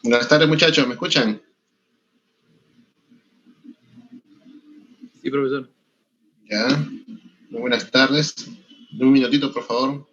Buenas tardes, muchachos, ¿me escuchan? Sí, profesor. Ya, muy buenas tardes. Un minutito, por favor.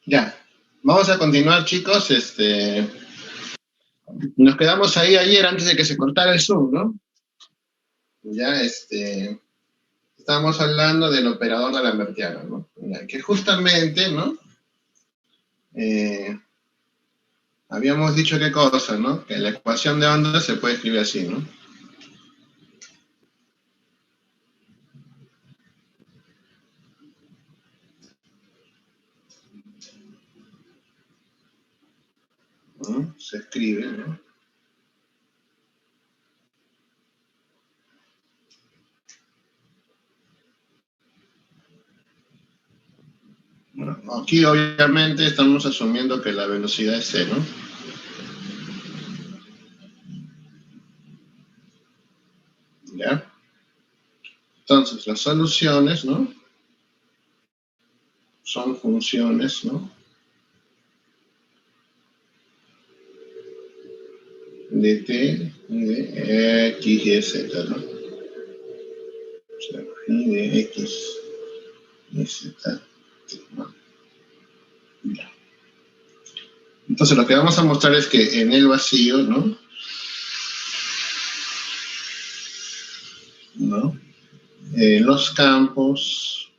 Ya, vamos a continuar, chicos. Nos quedamos ahí ayer antes de que se cortara el Zoom, ¿no? Ya, estábamos hablando del operador de la ¿no? Ya, que justamente, ¿no? Eh, Habíamos dicho qué cosa, ¿no? Que la ecuación de onda se puede escribir así, ¿no? ¿No? Se escribe, ¿no? Bueno, aquí obviamente estamos asumiendo que la velocidad es c, ¿no? ¿Ya? Entonces, las soluciones, ¿no? Son funciones, ¿no? De t y de x y z, ¿no? O sea, y de x y z, ¿no? Ya. Entonces, lo que vamos a mostrar es que en el vacío, ¿no? ¿No? Los campos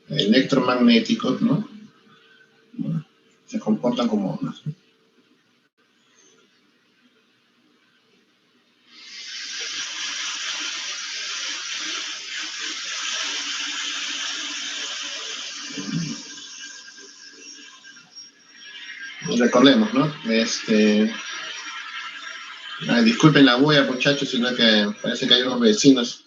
electromagnéticos, ¿no? ¿No? Se comportan como ondas, ¿no? Recordemos, ¿no? Ay, disculpen la bulla, muchachos, sino que parece que hay unos vecinos.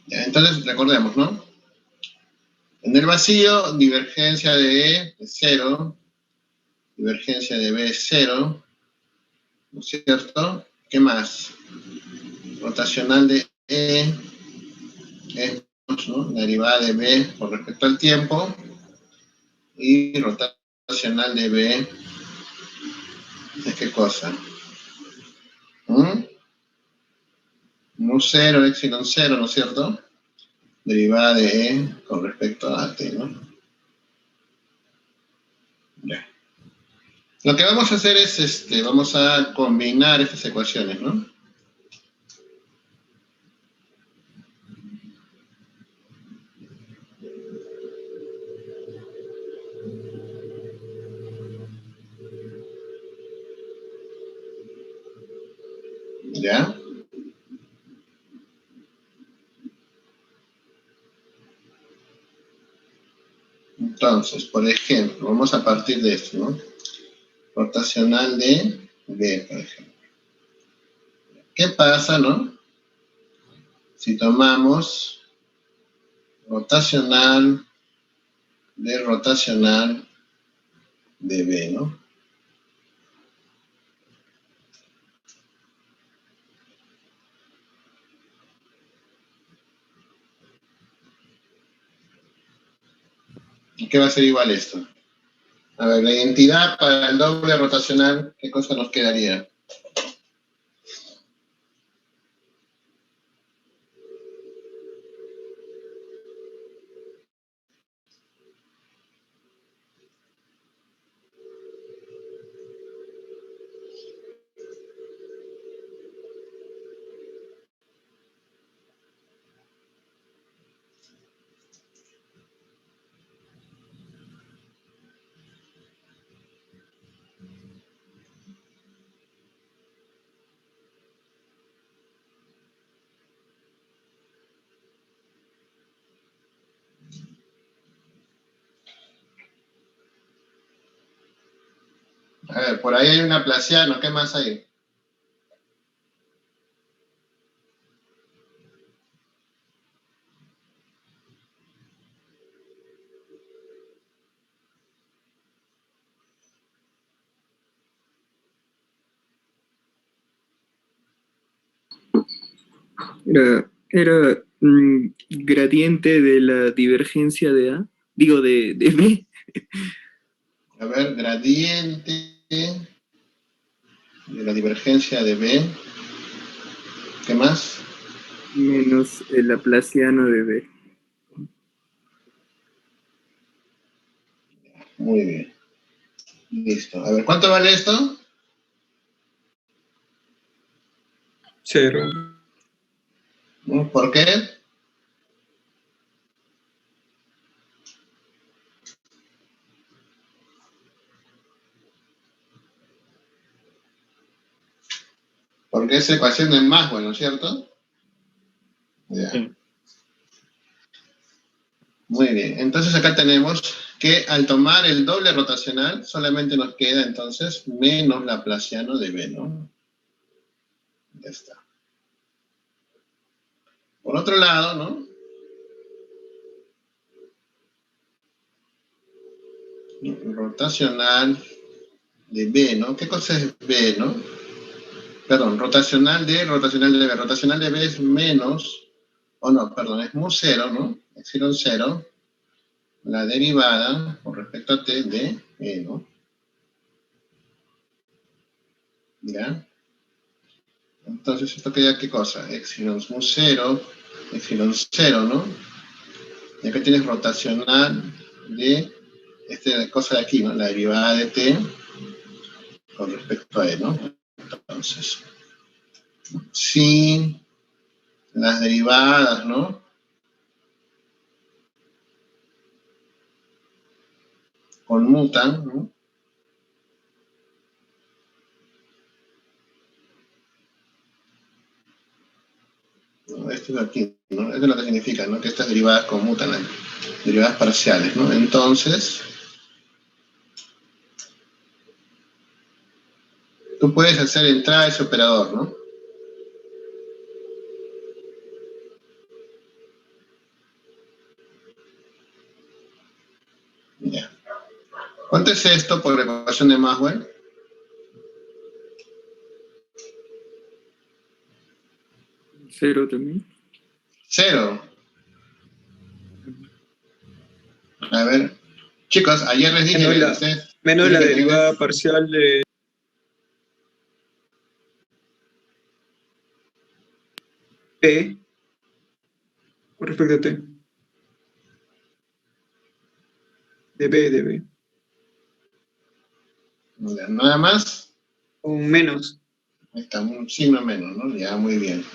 Ya, entonces, recordemos, ¿no? En el vacío, divergencia de E es 0, divergencia de B es 0, ¿no es cierto? ¿Qué más? Rotacional de E es, ¿no?, la derivada de B con respecto al tiempo, y rotacional de B es ¿qué cosa? Mu 0, epsilon 0, ¿no es cierto? Derivada de E con respecto a T, ¿no? Ya. Lo que vamos a hacer es, vamos a combinar estas ecuaciones, ¿no? ¿Ya? Entonces, por ejemplo, vamos a partir de esto, ¿no? Rotacional de B, por ejemplo. ¿Qué pasa, no? Si tomamos rotacional de B, ¿no? ¿Y qué va a ser igual esto? A ver, la identidad para el doble rotacional, ¿qué cosa nos quedaría? A ver, por ahí hay un laplaciano, ¿qué más hay? Era gradiente de la divergencia de A, digo, de B. A ver, gradiente de la divergencia de B, ¿qué más? Menos el laplaciano de B. Muy bien. Listo. A ver, ¿cuánto vale esto? 0. ¿No? ¿Por qué? Porque es ecuación de Maxwell, ¿no es cierto? Ya. Sí. Muy bien. Entonces acá tenemos que al tomar el doble rotacional, solamente nos queda entonces menos laplaciano de B, ¿no? Ya está. Por otro lado, ¿no? Rotacional de B, ¿no? ¿Qué cosa es B, no? Perdón, rotacional de B. Rotacional de B es menos, o no, perdón, es mu 0, ¿no? Epsilon 0, la derivada con respecto a T de E, ¿no? ¿Ya? Entonces, ¿esto queda qué cosa? Epsilon mu 0, epsilon 0, ¿no? Y acá tienes rotacional de esta cosa de aquí, ¿no? La derivada de T con respecto a E, ¿no? Entonces, si las derivadas, ¿no? Conmutan, ¿no? Esto es aquí, ¿no? Esto es lo que significa, ¿no? Que estas derivadas conmutan, las derivadas parciales, ¿no? Entonces, tú puedes hacer entrar a ese operador, ¿no? Ya. ¿Cuánto es esto por ecuación de Maxwell? 0 también. 0. A ver, chicos, ayer les dije que ustedes Menos tienen la que tener... derivada parcial de P con respecto a T. De B. Nada más, Un menos. ahí está, un signo menos, ¿no? Ya, muy bien.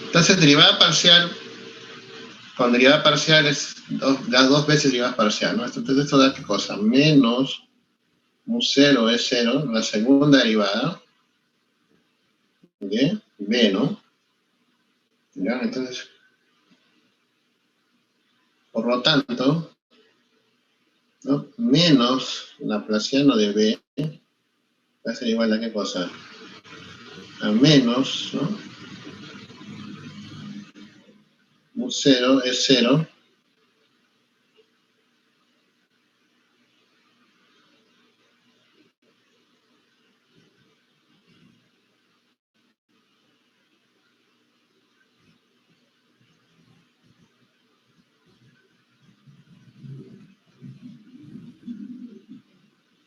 Entonces, derivada parcial, con derivada parcial es las dos veces derivada parcial, ¿no? Entonces, esto da qué cosa? Menos mu 0 es 0, la segunda derivada de B, ¿no? ¿Ya? Entonces, por lo tanto, ¿no? Menos laplaciano de B va a ser igual a qué cosa? A menos, ¿no? Mu 0 es 0.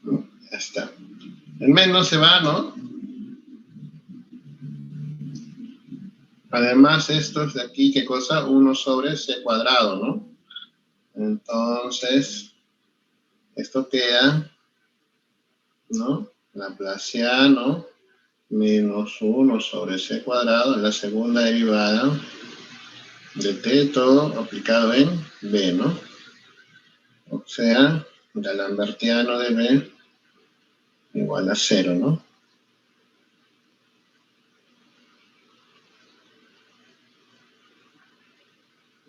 ¿No? Ya está. El menos se va, ¿no? Además, esto es de aquí, ¿qué cosa? 1 sobre c cuadrado, ¿no? Entonces, esto queda, ¿no? Laplaciano menos 1 sobre c cuadrado, la segunda derivada de t, todo aplicado en b, ¿no? O sea, el lambertiano de b igual a 0, ¿no?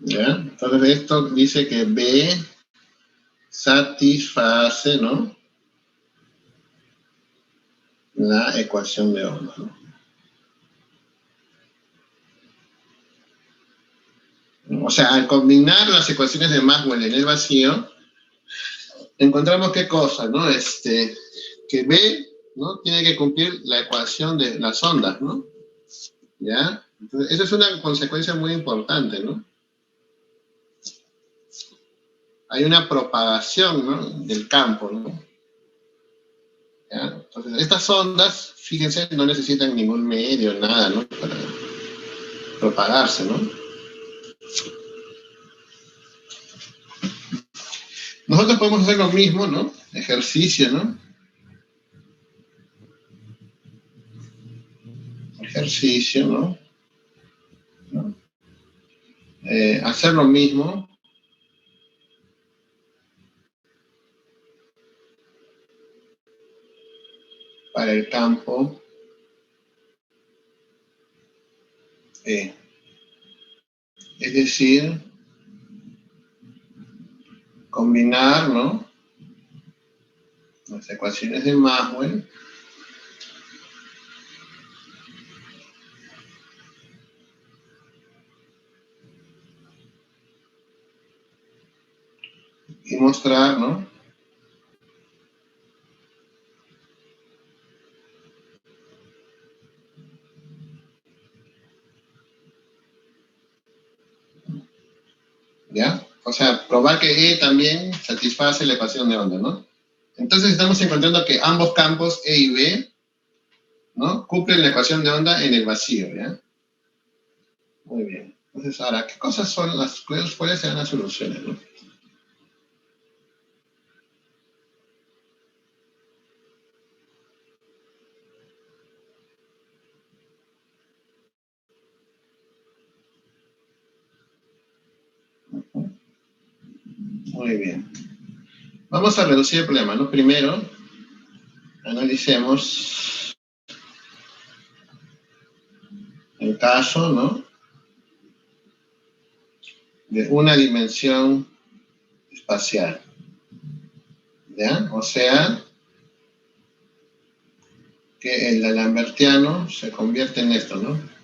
¿Ya? Entonces esto dice que b satisface, ¿no? La ecuación de Ohm, ¿no? O sea, al combinar las ecuaciones de Maxwell en el vacío, encontramos qué cosa, ¿no? Que B, ¿no? Tiene que cumplir la ecuación de las ondas, ¿no? ¿Ya? Entonces, esa es una consecuencia muy importante, ¿no? Hay una propagación, ¿no? Del campo, ¿no? ¿Ya? Entonces, estas ondas, fíjense, no necesitan ningún medio, nada, ¿no? Para propagarse, ¿no? Nosotros podemos hacer lo mismo, ¿no? Ejercicio, ¿no? Ejercicio, ¿no? ¿No? Hacer lo mismo para el campo E. Es decir, combinar, ¿no? Las ecuaciones de Maxwell y mostrar, ¿no? ¿Ya? O sea, probar que E también satisface la ecuación de onda, ¿no? Entonces estamos encontrando que ambos campos E y B, ¿no? Cumplen la ecuación de onda en el vacío, ¿ya? Muy bien. Entonces, ahora, ¿qué cosas son cuáles serán las soluciones, ¿no? Muy bien. Vamos a reducir el problema, ¿no? Primero, analicemos el caso, ¿no? De una dimensión espacial, ¿ya? O sea, que el lambertiano se convierte en esto, ¿no?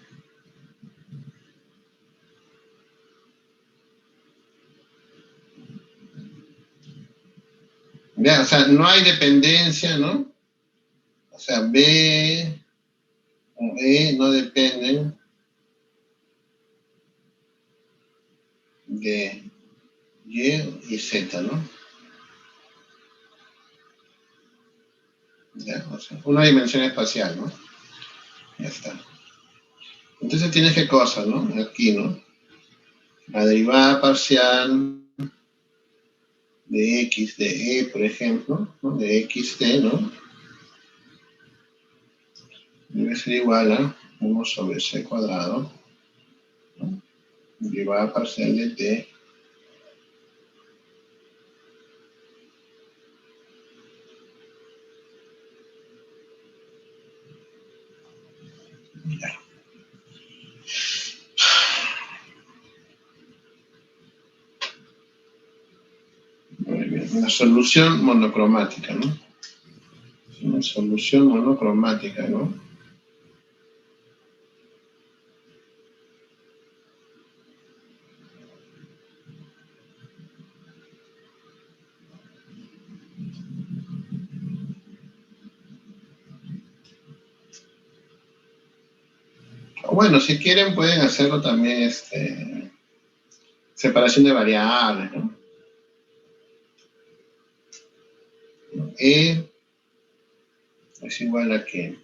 ¿Ya? O sea, no hay dependencia, ¿no? O sea, B o E no dependen de Y y Z, ¿no? ¿Ya? O sea, una dimensión espacial, ¿no? Ya está. Entonces tienes qué cosa, ¿no? Aquí, ¿no? La derivada parcial de x de E, por ejemplo, ¿no? De x de, ¿no? Debe ser igual a 1 sobre c cuadrado, ¿no? Derivada parcial de t. Ya. Muy bien. Una solución monocromática, ¿no? Una solución monocromática, ¿no? O bueno, si quieren pueden hacerlo también, separación de variables, ¿no? E es igual a que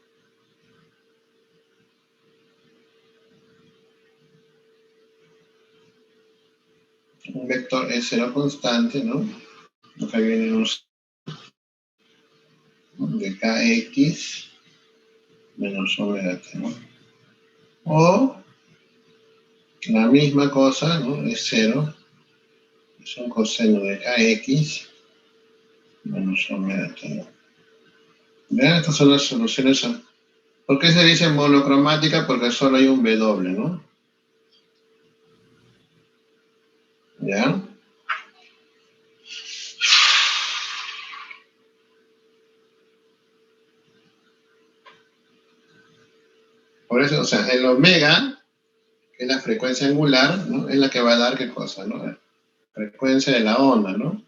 un vector S0 constante, ¿no? Acá viene un de kx menos omega t, ¿no? O la misma cosa, ¿no? Es 0, es un coseno de kx menos omega t, ¿no? Vean, estas son las soluciones. ¿Por qué se dice monocromática? Porque solo hay un W, ¿no? ¿Ya? Por eso, o sea, el omega, que es la frecuencia angular, ¿no? Es la que va a dar qué cosa, ¿no? La frecuencia de la onda, ¿no?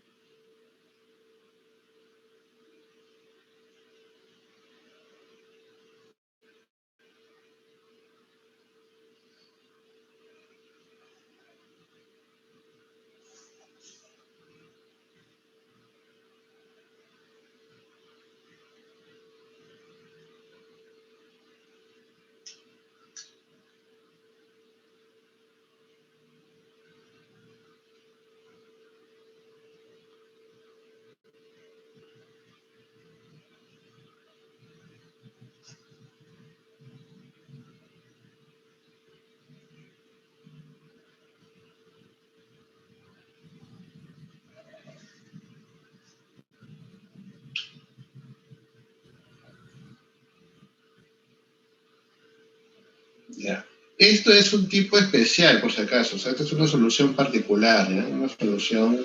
Ya. Esto es un tipo especial, por si acaso. O sea, esto es una solución particular, ¿ya? Una solución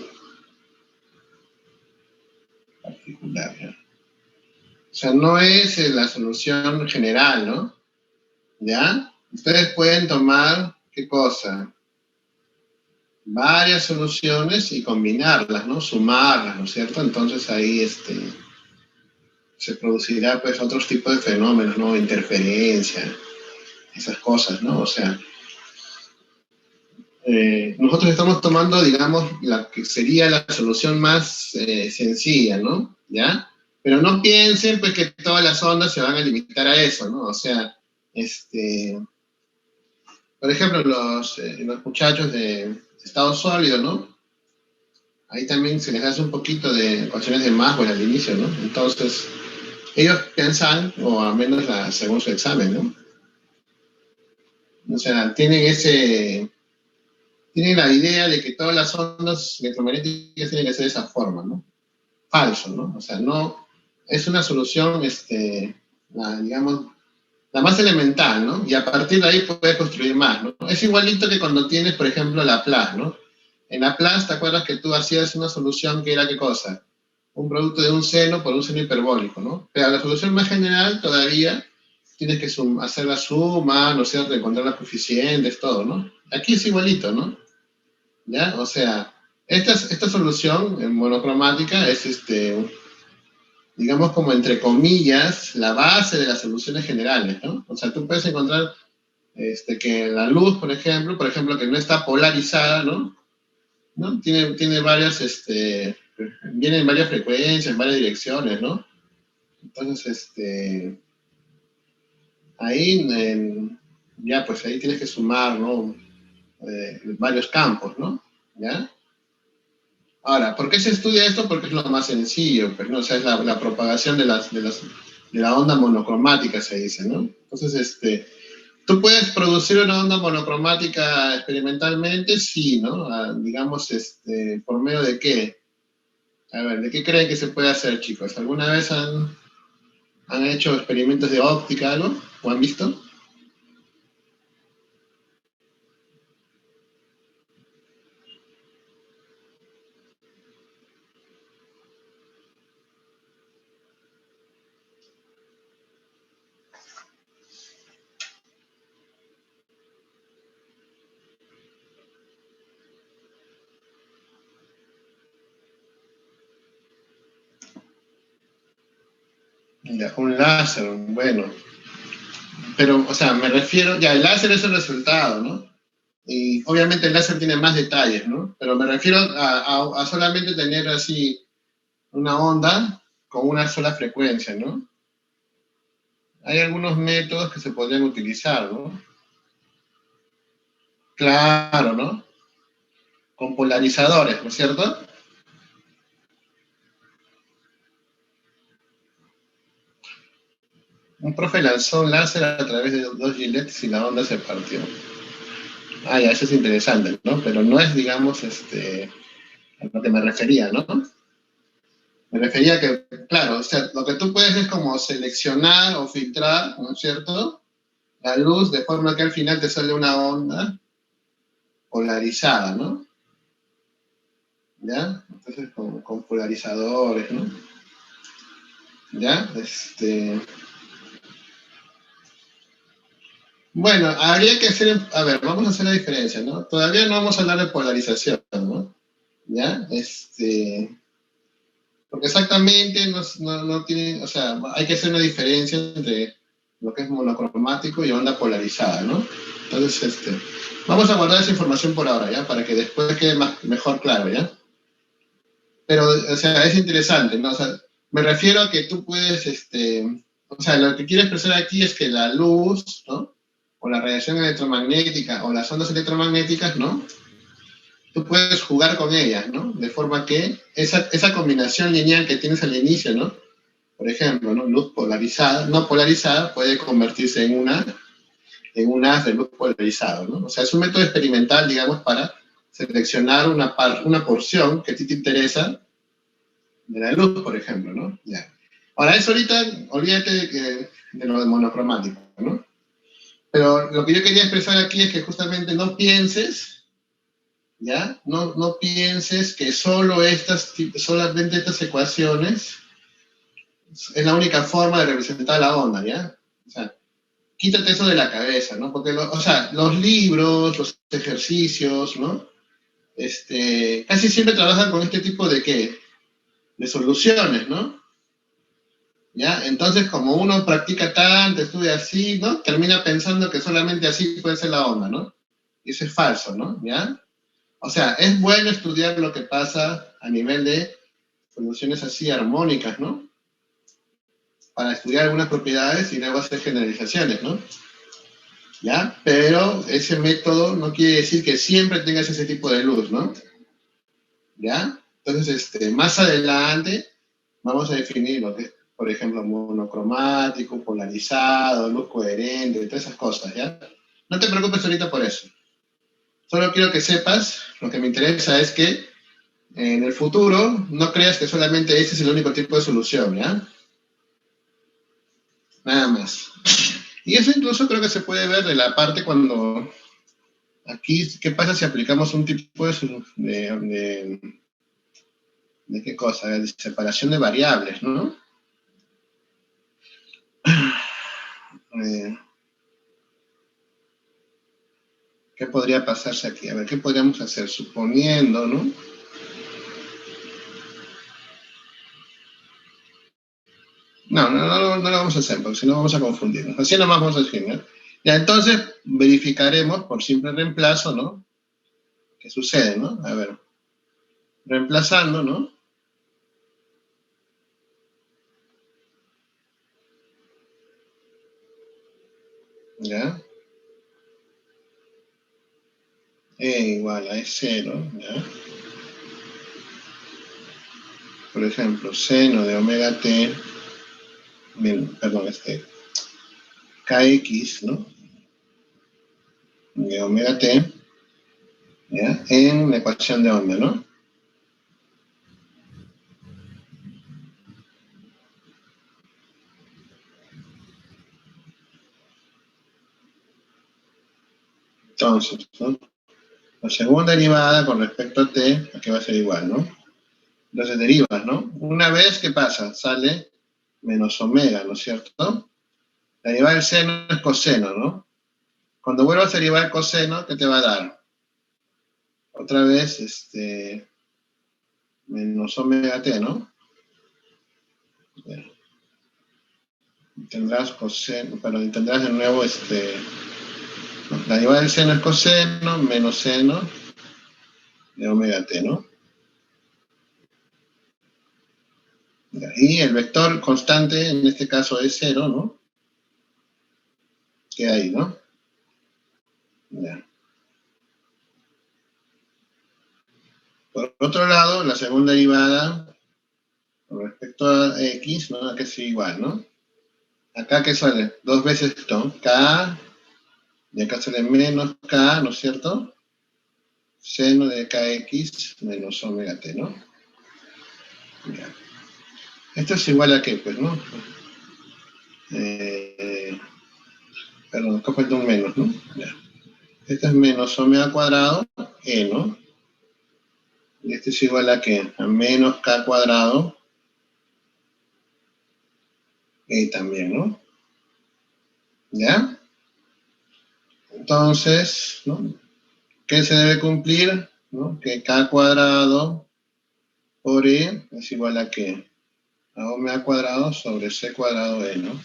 particular, ¿ya? O sea, no es la solución general, ¿no? ¿Ya? Ustedes pueden tomar, ¿qué cosa? Varias soluciones y combinarlas, ¿no? Sumarlas, ¿no es cierto? Entonces ahí se producirá pues otros tipos de fenómenos, ¿no? Interferencia, esas cosas, ¿no? O sea, nosotros estamos tomando, digamos, la que sería la solución más sencilla, ¿no? ¿Ya? Pero no piensen pues que todas las ondas se van a limitar a eso, ¿no? O sea, por ejemplo, los muchachos de estado sólido, ¿no? Ahí también se les hace un poquito de ecuaciones de Maxwell al inicio, ¿no? Entonces, ellos piensan, o al menos según su examen, ¿no? O sea, tienen la idea de que todas las ondas electromagnéticas tienen que ser de esa forma, ¿no? Falso, ¿no? O sea, no, es una solución, digamos, la más elemental, ¿no? Y a partir de ahí puedes construir más, ¿no? Es igualito que cuando tienes, por ejemplo, Laplace, ¿no? En Laplace, ¿te acuerdas que tú hacías una solución que era qué cosa? Un producto de un seno por un seno hiperbólico, ¿no? Pero la solución más general todavía tienes que hacer la suma, ¿no es cierto? Encontrar los coeficientes, todo, ¿no? Aquí es igualito, ¿no? ¿Ya? O sea, esta solución monocromática es, digamos, como entre comillas, la base de las soluciones generales, ¿no? O sea, tú puedes encontrar que la luz, por ejemplo, que no está polarizada, ¿no? ¿No? Tiene varias, viene en varias frecuencias, en varias direcciones, ¿no? Entonces, ahí, ya, pues ahí tienes que sumar, ¿no? Varios campos, ¿no? ¿Ya? Ahora, ¿por qué se estudia esto? Porque es lo más sencillo, pues, ¿no? O sea, es la propagación de la onda monocromática, se dice, ¿no? Entonces, ¿tú puedes producir una onda monocromática experimentalmente? Sí, ¿no? Digamos, ¿por medio de qué? A ver, ¿de qué creen que se puede hacer, chicos? ¿Alguna vez han hecho experimentos de óptica, algo? ¿O han visto? Ya, un láser, bueno. Pero, o sea, me refiero, ya, el láser es el resultado, ¿no? Y obviamente el láser tiene más detalles, ¿no? Pero me refiero a solamente tener así una onda con una sola frecuencia, ¿no? Hay algunos métodos que se podrían utilizar, ¿no? Claro, ¿no? Con polarizadores, ¿no es cierto? Un profe lanzó un láser a través de dos gilets y la onda se partió. Ah, ya, eso es interesante, ¿no? Pero no es, digamos, a lo que me refería, ¿no? Me refería a que, claro, o sea, lo que tú puedes es como seleccionar o filtrar, ¿no es cierto? La luz de forma que al final te sale una onda polarizada, ¿no? ¿Ya? Entonces con polarizadores, ¿no? ¿Ya? Bueno, habría que hacer, a ver, vamos a hacer la diferencia, ¿no? Todavía no vamos a hablar de polarización, ¿no? ¿Ya? Porque exactamente no tiene, o sea, hay que hacer una diferencia entre lo que es monocromático y onda polarizada, ¿no? Entonces, vamos a guardar esa información por ahora, ¿ya? Para que después quede mejor claro, ¿ya? Pero, o sea, es interesante, ¿no? O sea, me refiero a que tú puedes, o sea, lo que quiero expresar aquí es que la luz, ¿no? O la radiación electromagnética o las ondas electromagnéticas, ¿no? Tú puedes jugar con ellas, ¿no? De forma que esa combinación lineal que tienes al inicio, ¿no? Por ejemplo, ¿no? Luz polarizada, no polarizada, puede convertirse en un haz de luz polarizado, ¿no? O sea, es un método experimental, digamos, para seleccionar una porción que a ti te interesa de la luz, por ejemplo, ¿no? Ya. Ahora, eso ahorita, olvídate de lo de monocromático, ¿no? Pero lo que yo quería expresar aquí es que justamente no pienses, ¿ya? No pienses que solamente estas ecuaciones es la única forma de representar la onda, ¿ya? O sea, quítate eso de la cabeza, ¿no? Porque, o sea, los libros, los ejercicios, ¿no? Casi siempre trabajan con este tipo de, ¿qué? De soluciones, ¿no? ¿Ya? Entonces, como uno practica tanto, estudia así, ¿no? Termina pensando que solamente así puede ser la onda, ¿no? Y eso es falso, ¿no? ¿Ya? O sea, es bueno estudiar lo que pasa a nivel de soluciones así armónicas, ¿no? Para estudiar algunas propiedades y luego hacer generalizaciones, ¿no? ¿Ya? Pero ese método no quiere decir que siempre tengas ese tipo de luz, ¿no? ¿Ya? Entonces, más adelante vamos a definir lo que es, por ejemplo, monocromático, polarizado, luz coherente, todas esas cosas, ¿ya? No te preocupes ahorita por eso. Solo quiero que sepas, lo que me interesa es que en el futuro no creas que solamente ese es el único tipo de solución, ¿ya? Nada más. Y eso incluso creo que se puede ver de la parte cuando aquí, ¿qué pasa si aplicamos un tipo de qué cosa? De separación de variables, ¿no? Eh, ¿Qué podría pasarse aquí? A ver, ¿qué podríamos hacer? Suponiendo, ¿no? No lo vamos a hacer, porque si no vamos a confundirnos. Así nomás vamos a decir, ¿no? Ya, entonces verificaremos por simple reemplazo, ¿no? ¿Qué sucede, no? A ver, reemplazando, ¿no? ¿Ya? E igual a E0, ¿ya? Por ejemplo, seno de omega t, perdón, kx, ¿no? De omega t, ¿ya? En la ecuación de onda, ¿no? Entonces, ¿no? La segunda derivada con respecto a t, aquí va a ser igual, ¿no? Entonces derivas, ¿no? Una vez, ¿qué pasa? Sale menos omega, ¿no es cierto? La derivada del seno es coseno, ¿no? Cuando vuelvas a derivar el coseno, ¿qué te va a dar? Otra vez, menos omega t, ¿no? Tendrás coseno, pero tendrás de nuevo, la derivada del seno es coseno menos seno de omega t, ¿no? Y el vector constante, en este caso es 0, ¿no? Queda ahí, ¿no? Ya. Por otro lado, la segunda derivada con respecto a x, ¿no? Acá es igual, ¿no? Acá, ¿qué sale? Dos veces esto, k, y acá sale menos k, ¿no es cierto? Seno de kx menos omega t, ¿no? Ya. Esto es igual a qué, pues, ¿no? Perdón, acá falta un menos, ¿no? Ya. Esto es menos omega cuadrado, ¿no? Y este es igual a qué? A menos k cuadrado, también, ¿no? ¿Ya? Entonces, ¿no? ¿Qué se debe cumplir? ¿No? Que k cuadrado por es igual a qué? A omega cuadrado sobre c cuadrado ¿no?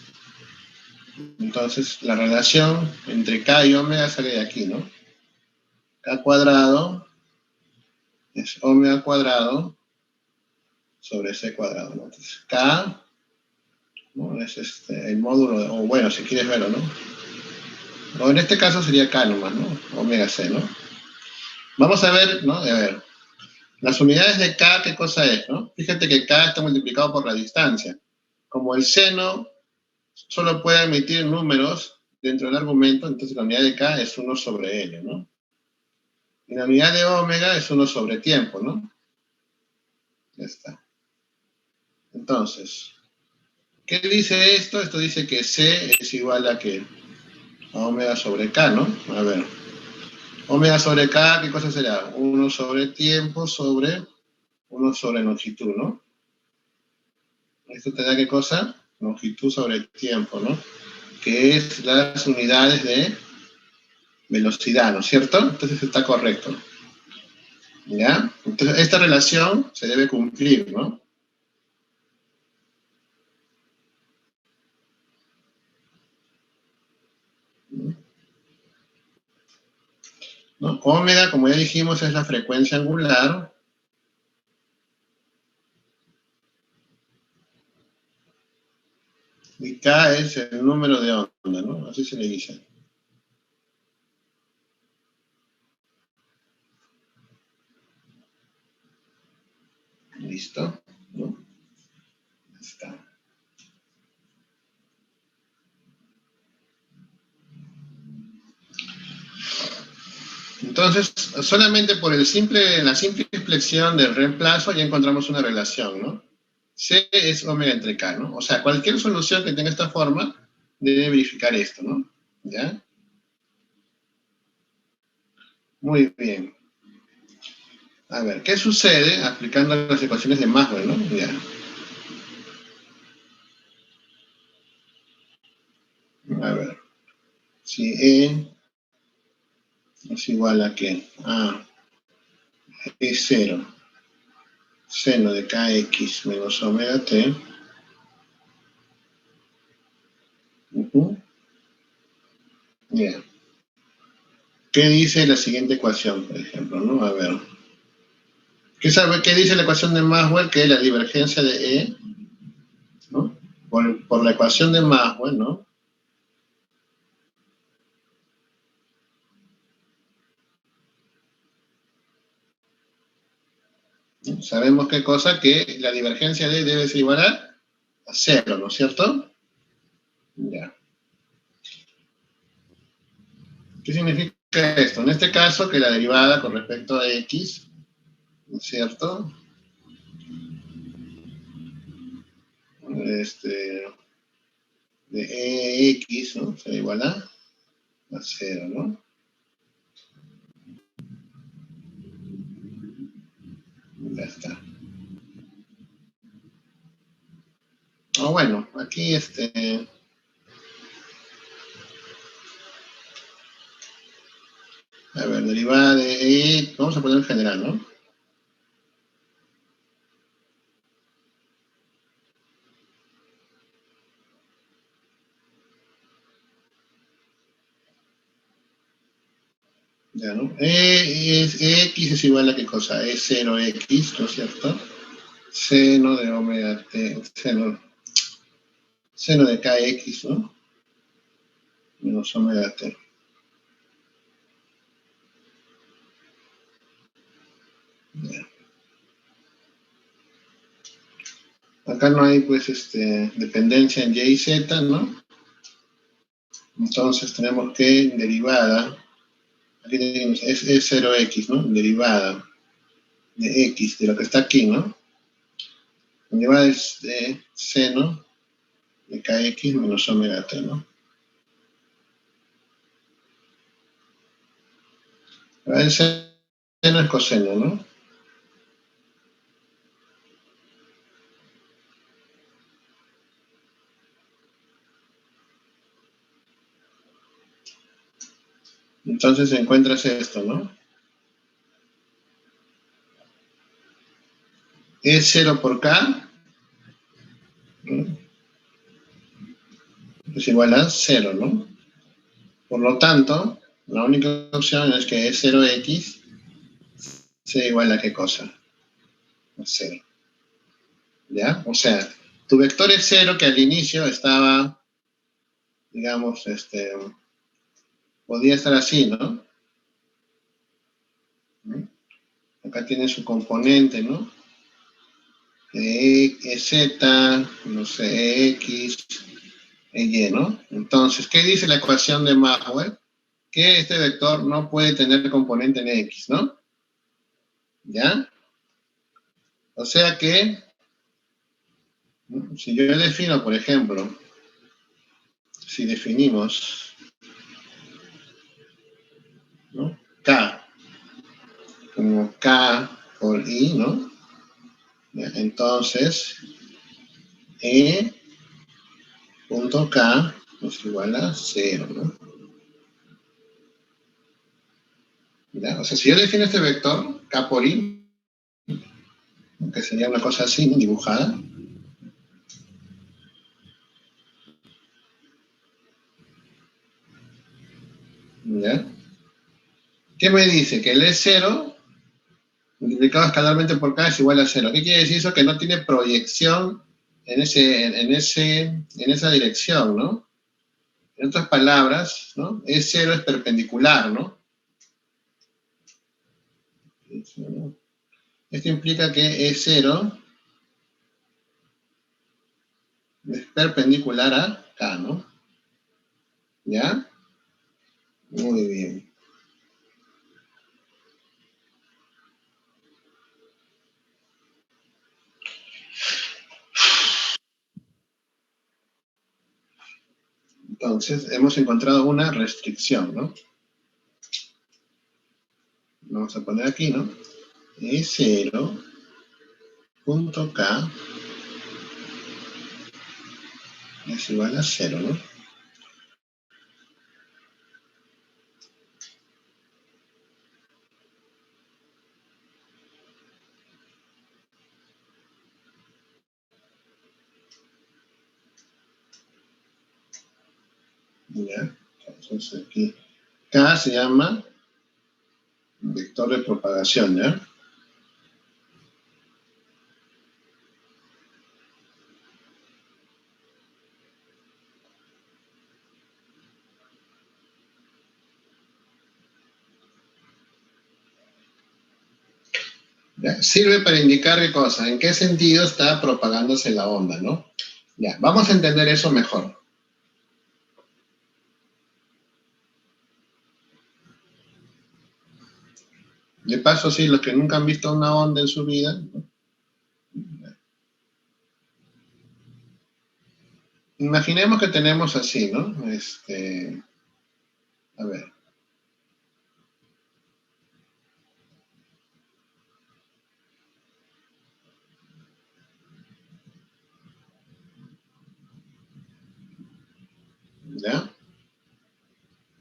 Entonces, la relación entre k y omega sale de aquí, ¿no? K cuadrado es omega cuadrado sobre c cuadrado, ¿no? Entonces, k, ¿no? Es el módulo, o bueno, si quieres verlo, ¿no? O en este caso sería k nomás, ¿no? Omega c, ¿no? Vamos a ver, ¿no? A ver, las unidades de k, ¿qué cosa es, no? Fíjate que k está multiplicado por la distancia. Como el seno solo puede emitir números dentro del argumento, entonces la unidad de k es 1 sobre L, ¿no? Y la unidad de omega es 1 sobre tiempo, ¿no? Ya está. Entonces, ¿qué dice esto? Esto dice que C es igual a ¿qué? Omega sobre K, ¿no? A ver. Omega sobre K, ¿qué cosa será? 1 sobre tiempo sobre 1 sobre longitud, ¿no? ¿Esto te da qué cosa? Longitud sobre tiempo, ¿no? Que es las unidades de velocidad, ¿no es cierto? Entonces está correcto. ¿Ya? Entonces esta relación se debe cumplir, ¿no? ¿No? Omega, como ya dijimos, es la frecuencia angular. Y K es el número de onda, ¿no? Así se le dice. ¿Listo? ¿No? Ya está. Entonces, solamente por la simple flexión del reemplazo ya encontramos una relación, ¿no? C es omega entre K, ¿no? O sea, cualquier solución que tenga esta forma debe verificar esto, ¿no? ¿Ya? Muy bien. A ver, ¿qué sucede aplicando las ecuaciones de Maxwell, ¿no? Ya. A ver. Si E es igual a ¿qué? A es 0. Seno de kx menos omega t. Yeah. ¿Qué dice la siguiente ecuación, por ejemplo, ¿no? A ver. ¿Qué dice la ecuación de Maxwell? Que es la divergencia de E, ¿no? Por la ecuación de Maxwell, ¿no? Sabemos qué cosa, que la divergencia de E debe ser igual a 0, ¿no es cierto? Ya. ¿Qué significa esto? En este caso, que la derivada con respecto a x, ¿no es cierto? De EX, ¿no? Será igual a 0, ¿no? Ya está. Ah, bueno, aquí a ver, derivada de E, vamos a poner en general, ¿no? Ya, ¿no? X es igual a qué cosa, E0X, ¿no es cierto? Seno de omega t, seno de kx, ¿no? Menos omega t. Ya. Acá no hay, pues, dependencia en y y z, ¿no? Entonces tenemos que derivada, aquí tenemos, es 0x, ¿no? Derivada de x, de lo que está aquí, ¿no? Derivada es de seno de kx menos omega t, ¿no? El seno es coseno, ¿no? Entonces encuentras esto, ¿no? Es 0 por k, ¿no? Es igual a 0, ¿no? Por lo tanto, la única opción es que es 0x sea igual a qué cosa? A 0. ¿Ya? O sea, tu vector es 0 que al inicio estaba, digamos, podía estar así, ¿no? Acá tiene su componente, ¿no? Z, no sé, X, Y, ¿no? Entonces, ¿qué dice la ecuación de Maxwell? Que este vector no puede tener componente en X, ¿no? ¿Ya? O sea que, si yo defino, por ejemplo, si definimos K por I, ¿no? Ya, entonces, E punto K es igual a 0, ¿no? ¿Ya? O sea, si yo defino este vector, K por I, que sería una cosa así, dibujada, ¿ya? ¿Qué me dice? Que el E0 multiplicado escalarmente por K es igual a 0. ¿Qué quiere decir eso? Que no tiene proyección en esa dirección, ¿no? En otras palabras, ¿no? E0 es perpendicular, ¿no? Esto implica que E0 es perpendicular a K, ¿no? ¿Ya? Muy bien. Entonces, hemos encontrado una restricción, ¿no? Vamos a poner aquí, ¿no? E0 punto K es igual a 0, ¿no? ¿Ya? Entonces aquí, K se llama vector de propagación, ¿ya? ¿Ya? Sirve para indicar qué cosa, en qué sentido está propagándose la onda, ¿no? Ya, vamos a entender eso mejor. De paso, sí, los que nunca han visto una onda en su vida, ¿no? Imaginemos que tenemos así, ¿no? A ver. ¿Ya?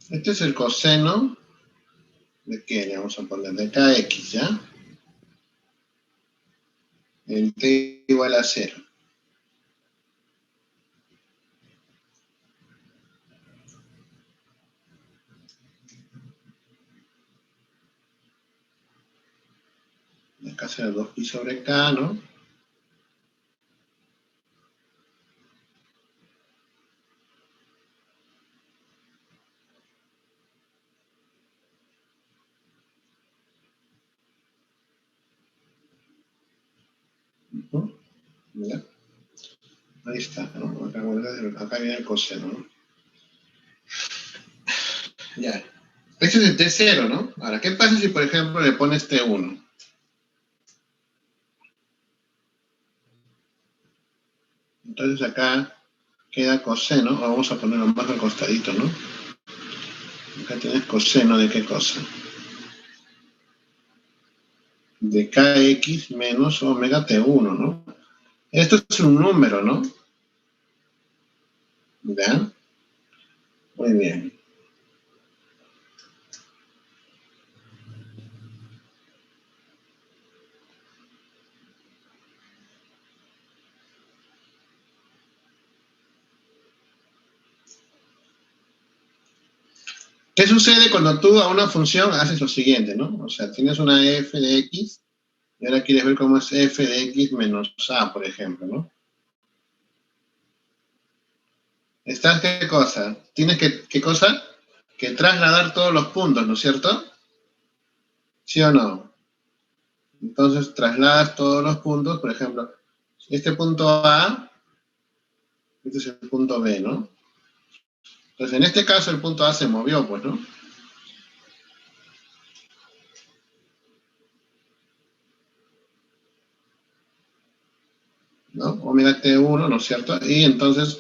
Este es el coseno de qué le vamos a poner, de kx, ¿ya? En t igual a 0. Acá será 2pi sobre k, ¿no? ¿Ya? Ahí está, ¿no? Acá viene el coseno, ¿no? Ya. Este es el T0, ¿no? Ahora, ¿qué pasa si, por ejemplo, le pones T1? Entonces acá queda coseno, o vamos a ponerlo más al costadito, ¿no? Acá tienes coseno de qué cosa? De kx menos omega T1, ¿no? Esto es un número, ¿no? ¿Ya? Muy bien. ¿Qué sucede cuando tú a una función haces lo siguiente, ¿no? O sea, tienes una f de x y ahora quieres ver cómo es f de x menos a, por ejemplo, ¿no? ¿Estás qué cosa? Tienes que, ¿qué cosa? Que trasladar todos los puntos, ¿no es cierto? ¿Sí o no? Entonces trasladas todos los puntos, por ejemplo, este punto A, este es el punto B, ¿no? Entonces en este caso el punto A se movió, pues, ¿no? ¿No? Omega T1, ¿no es cierto? Y entonces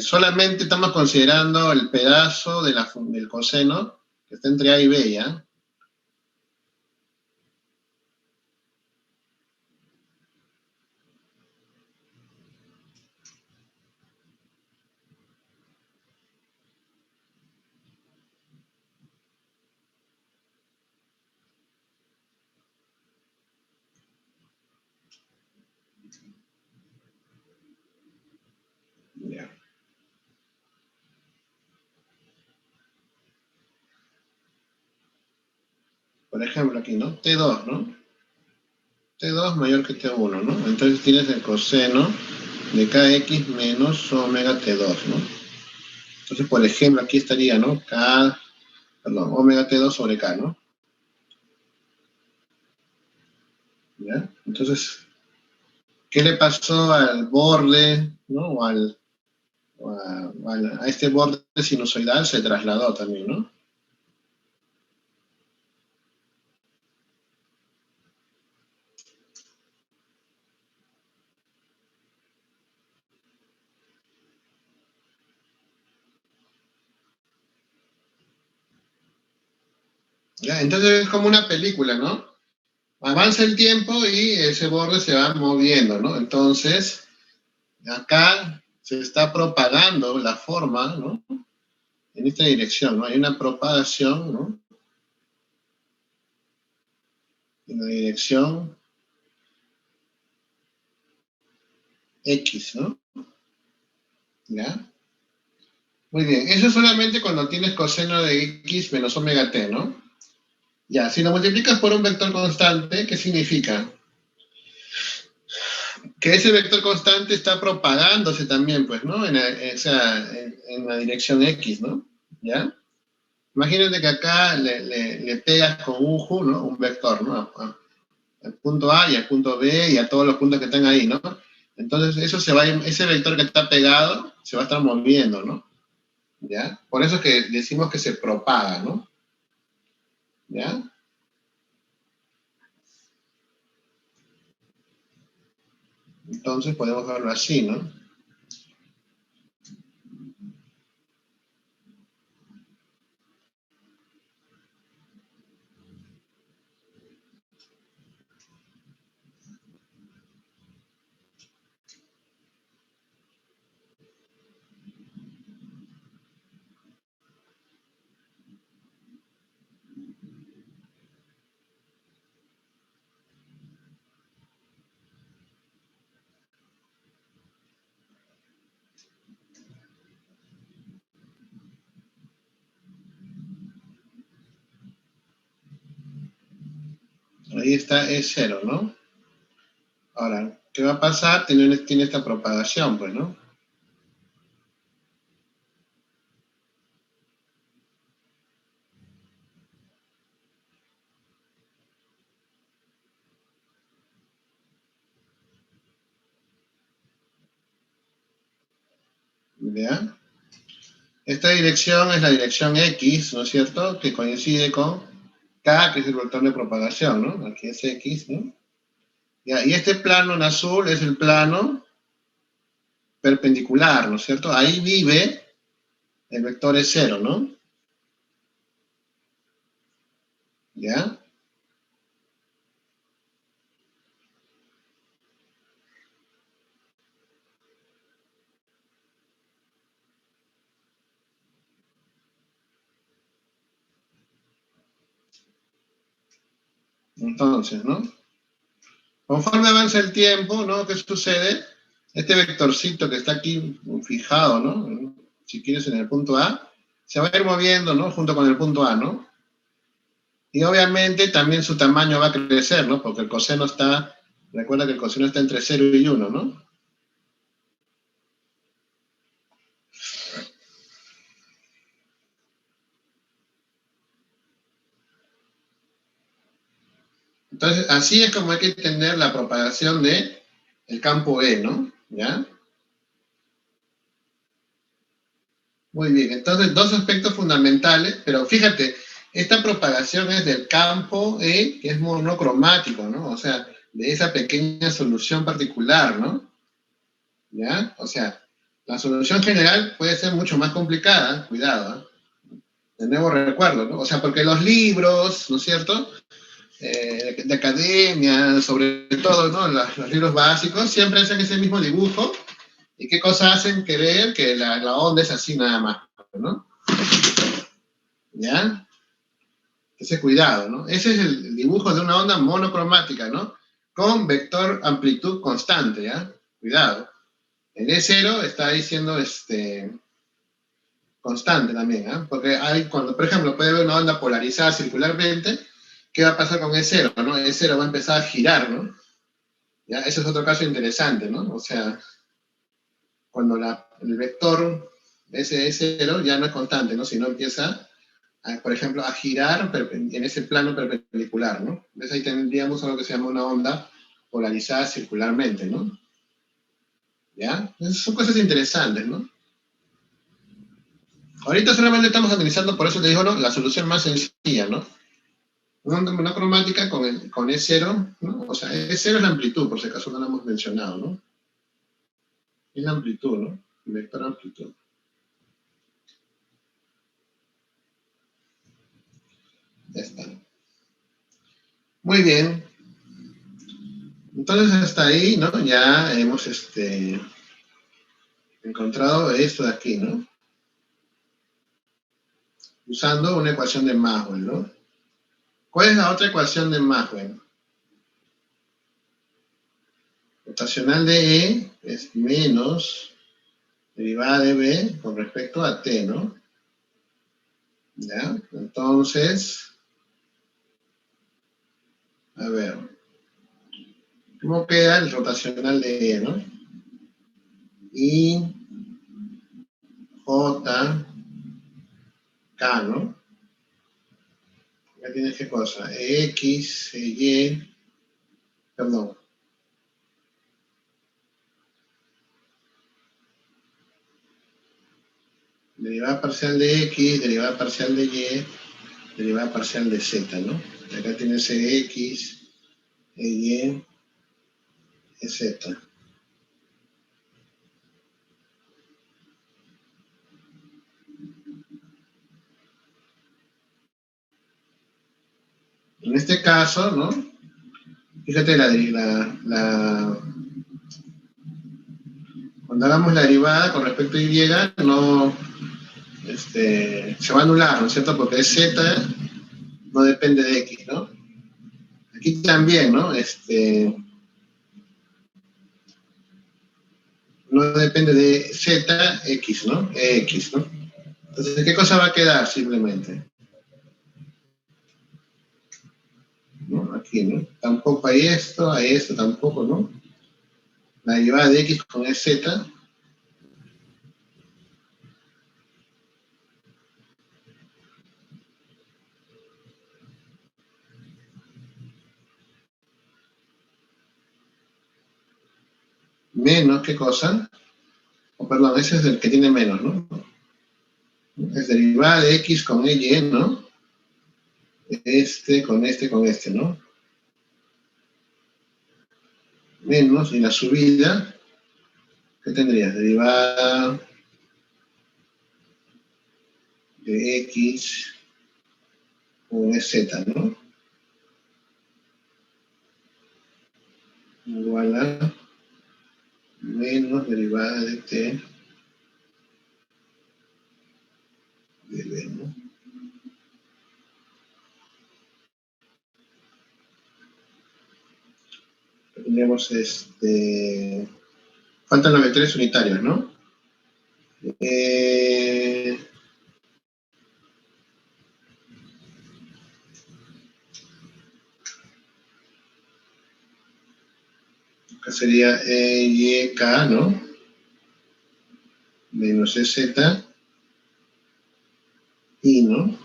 solamente estamos considerando el pedazo del coseno que está entre A y B, ¿ya? Ya. Por ejemplo, aquí, ¿no? T2, ¿no? T2 mayor que T1, ¿no? Entonces tienes el coseno de kx menos omega T2, ¿no? Entonces, por ejemplo, aquí estaría, ¿no? Omega T2 sobre K, ¿no? ¿Ya? Entonces, ¿qué le pasó al borde, ¿no? A este borde sinusoidal? Se trasladó también, ¿no? ¿Ya? Entonces es como una película, ¿no? Avanza el tiempo y ese borde se va moviendo, ¿no? Entonces, acá se está propagando la forma, ¿no? En esta dirección, ¿no? Hay una propagación, ¿no? En la dirección X, ¿no? ¿Ya? Muy bien. Eso solamente cuando tienes coseno de X menos omega t, ¿no? Ya, si lo multiplicas por un vector constante, ¿qué significa? Que ese vector constante está propagándose también, pues, ¿no? En la dirección X, ¿no? ¿Ya? Imagínate que acá le pegas con un Ju, ¿no? Un vector, ¿no? Al punto A y al punto B y a todos los puntos que están ahí, ¿no? Entonces ese vector que está pegado se va a estar moviendo, ¿no? ¿Ya? Por eso es que decimos que se propaga, ¿no? ¿Ya? Entonces podemos verlo así, ¿no? Ahí está E0, ¿no? Ahora, ¿qué va a pasar? Tiene esta propagación, pues, ¿no? ¿Ya? Esta dirección es la dirección X, ¿no es cierto? Que coincide con K, que es el vector de propagación, ¿no? Aquí es X, ¿no? ¿Ya? Y este plano en azul es el plano perpendicular, ¿no es cierto? Ahí vive el vector E0, ¿no? ¿Ya? Entonces, ¿no? Conforme avanza el tiempo, ¿no? ¿Qué sucede? Este vectorcito que está aquí fijado, ¿no? Si quieres en el punto A, se va a ir moviendo, ¿no? Junto con el punto A, ¿no? Y obviamente también su tamaño va a crecer, ¿no? Porque el coseno está, recuerda que el coseno está entre 0 y 1, ¿no? Entonces, así es como hay que entender la propagación de el campo E, ¿no? ¿Ya? Muy bien, entonces dos aspectos fundamentales, pero fíjate, esta propagación es del campo E, que es monocromático, ¿no? O sea, de esa pequeña solución particular, ¿no? ¿Ya? O sea, la solución general puede ser mucho más complicada, cuidado, ¿eh? De nuevo recuerdo, ¿no? O sea, porque los libros, ¿no es cierto? De academia, sobre todo, ¿no? Los libros básicos, siempre hacen ese mismo dibujo. ¿Y qué cosa hacen creer? Que la onda es así nada más, ¿no? ¿Ya? Ese cuidado, ¿no? Ese es el dibujo de una onda monocromática, ¿no? con vector amplitud constante, ¿ya? Cuidado. El E0 está diciendo constante también, ¿ah? Porque hay, cuando, por ejemplo, puede haber una onda polarizada circularmente, ¿qué va a pasar con E0, no? E0 va a empezar a girar, ¿no? ¿Ya? Ese es otro caso interesante, ¿no? O sea, cuando el vector ese E0 ya no es constante, ¿no? Sino empieza, por ejemplo, a girar en ese plano perpendicular, ¿no? Entonces ahí tendríamos algo que se llama una onda polarizada circularmente, ¿no? ¿Ya? Entonces son cosas interesantes, ¿no? Ahorita solamente estamos analizando, por eso te digo, ¿no? La solución más sencilla, ¿no? Una cromática con E0, ¿no? O sea, E0 es la amplitud, por si acaso no lo hemos mencionado, ¿no? Es la amplitud, ¿no? El vector amplitud. Ya está. Muy bien. Entonces hasta ahí, ¿no? Ya hemos encontrado esto de aquí, ¿no? Usando una ecuación de Maxwell, ¿no? ¿Cuál es la otra ecuación de Maxwell? Rotacional de E es menos derivada de B con respecto a T, ¿no? ¿Ya? Entonces, a ver, ¿cómo queda el rotacional de E, no? I, J, K, ¿no? Ya tienes qué cosa, X, Y, perdón. Derivada parcial de X, derivada parcial de Y, derivada parcial de Z, ¿no? Y acá tienes X, Y, Z. En este caso, ¿no? Fíjate cuando hagamos la derivada con respecto a Y, no, se va a anular, ¿no es cierto? Porque es Z, no depende de X, ¿no? Aquí también, ¿no? No depende de Z, X, ¿no? X, ¿no? Entonces, ¿qué cosa va a quedar simplemente? ¿No? Aquí, ¿no? Tampoco hay esto tampoco, ¿no? La derivada de X con Z, menos, ¿qué cosa? Oh, perdón, ese es el que tiene menos, ¿no? Es derivada de X con Y, ¿no? Con este, ¿no? Menos, y la subida, ¿qué tendrías? Derivada de X con Z, ¿no? Igual a menos derivada de T de B, ¿no? Tendríamos faltan los vectores unitarios, ¿no? Acá sería EYK, ¿no? Menos EZ, I, ¿no?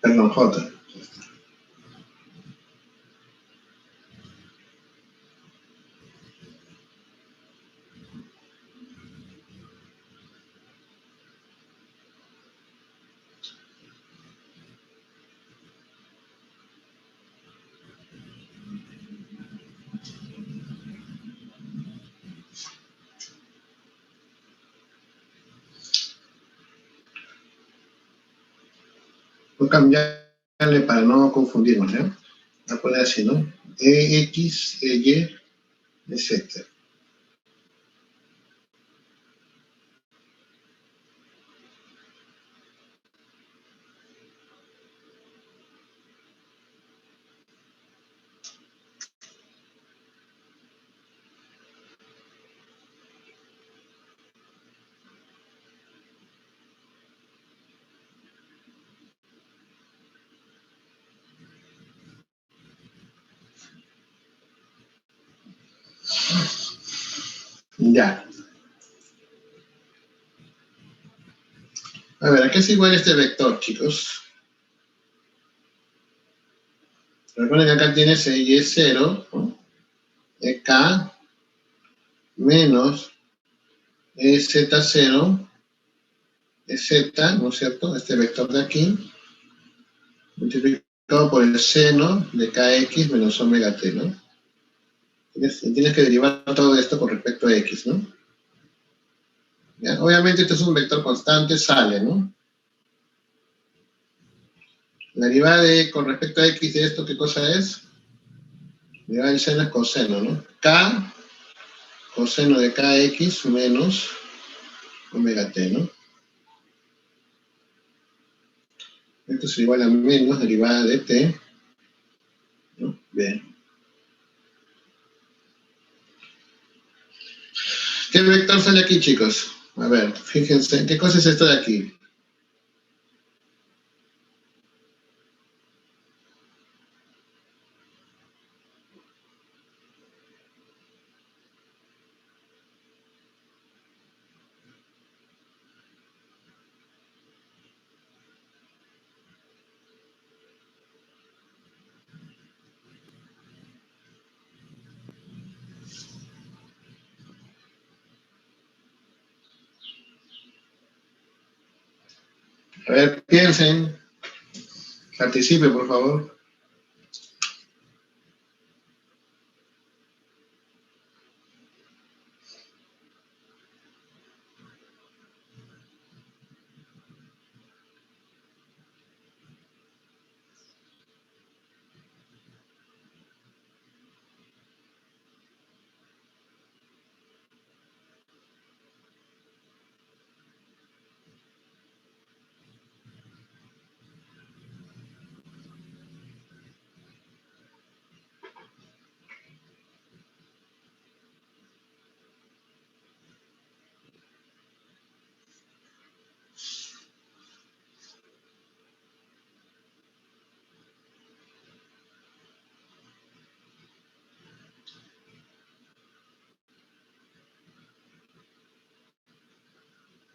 Perdón, J. Voy a cambiarle para no confundirnos, ¿ya? Voy a poner así, ¿no? EX, EY, EZ. Ya. A ver, ¿a qué es igual este vector, chicos? Recuerden que acá tienes y es 0, ¿no? EK menos EZ0, es Z, ¿no es cierto? Este vector de aquí, multiplicado por el seno de KX menos omega t, ¿no? Tienes que derivar todo esto con respecto a X, ¿no? ¿Ya? Obviamente esto es un vector constante, sale, ¿no? La derivada con respecto a X de esto, ¿qué cosa es? La derivada del seno es coseno, ¿no? K, coseno de KX menos omega t, ¿no? Esto es igual a menos derivada de t, ¿no? Bien. ¿Qué vector sale aquí, chicos? A ver, fíjense, ¿qué cosa es esto de aquí? A ver, piensen, participen, por favor.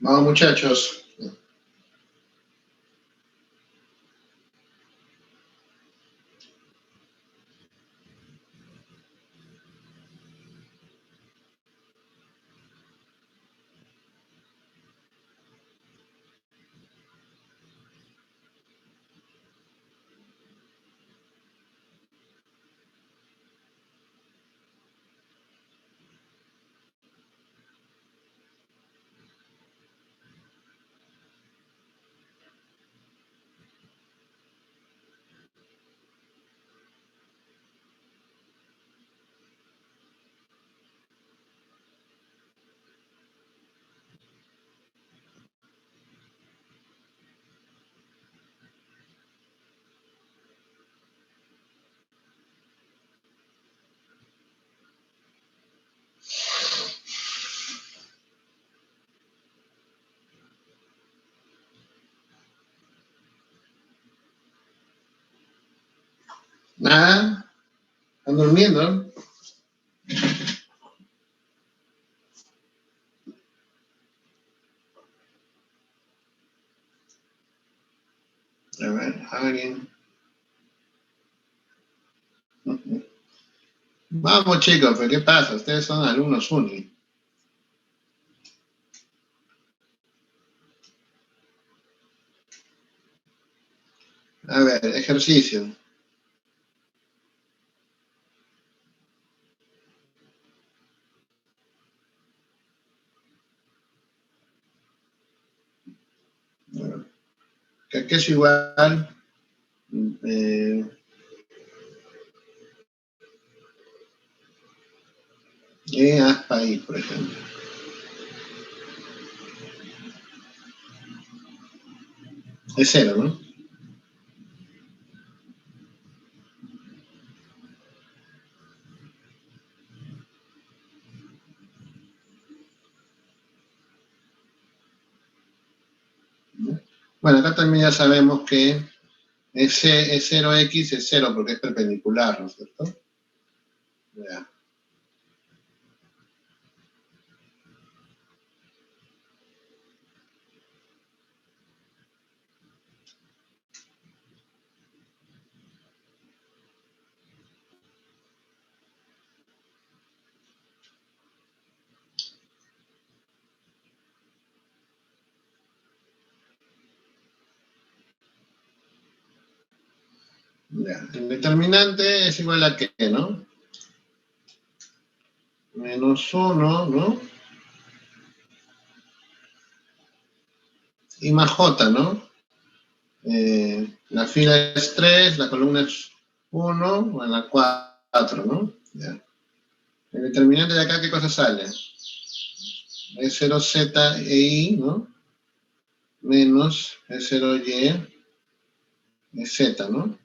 Vamos, muchachos. Nada, están durmiendo. A ver, alguien. Vamos, chicos, pero ¿qué pasa? Ustedes son alumnos uni. A ver, ejercicio. Bueno, ¿qué es igual? Aspa I, por ejemplo. Es 0, ¿no? Bueno, acá también ya sabemos que es 0x es 0 porque es perpendicular, ¿no es cierto? Ya. Ya. El determinante es igual a qué, ¿no? Menos 1, ¿no? Y más j, ¿no? La fila es 3, la columna es 1, o en la 4, ¿no? Ya. El determinante de acá, ¿qué cosa sale? Es 0z e i, ¿no? Menos es 0y e z, ¿no?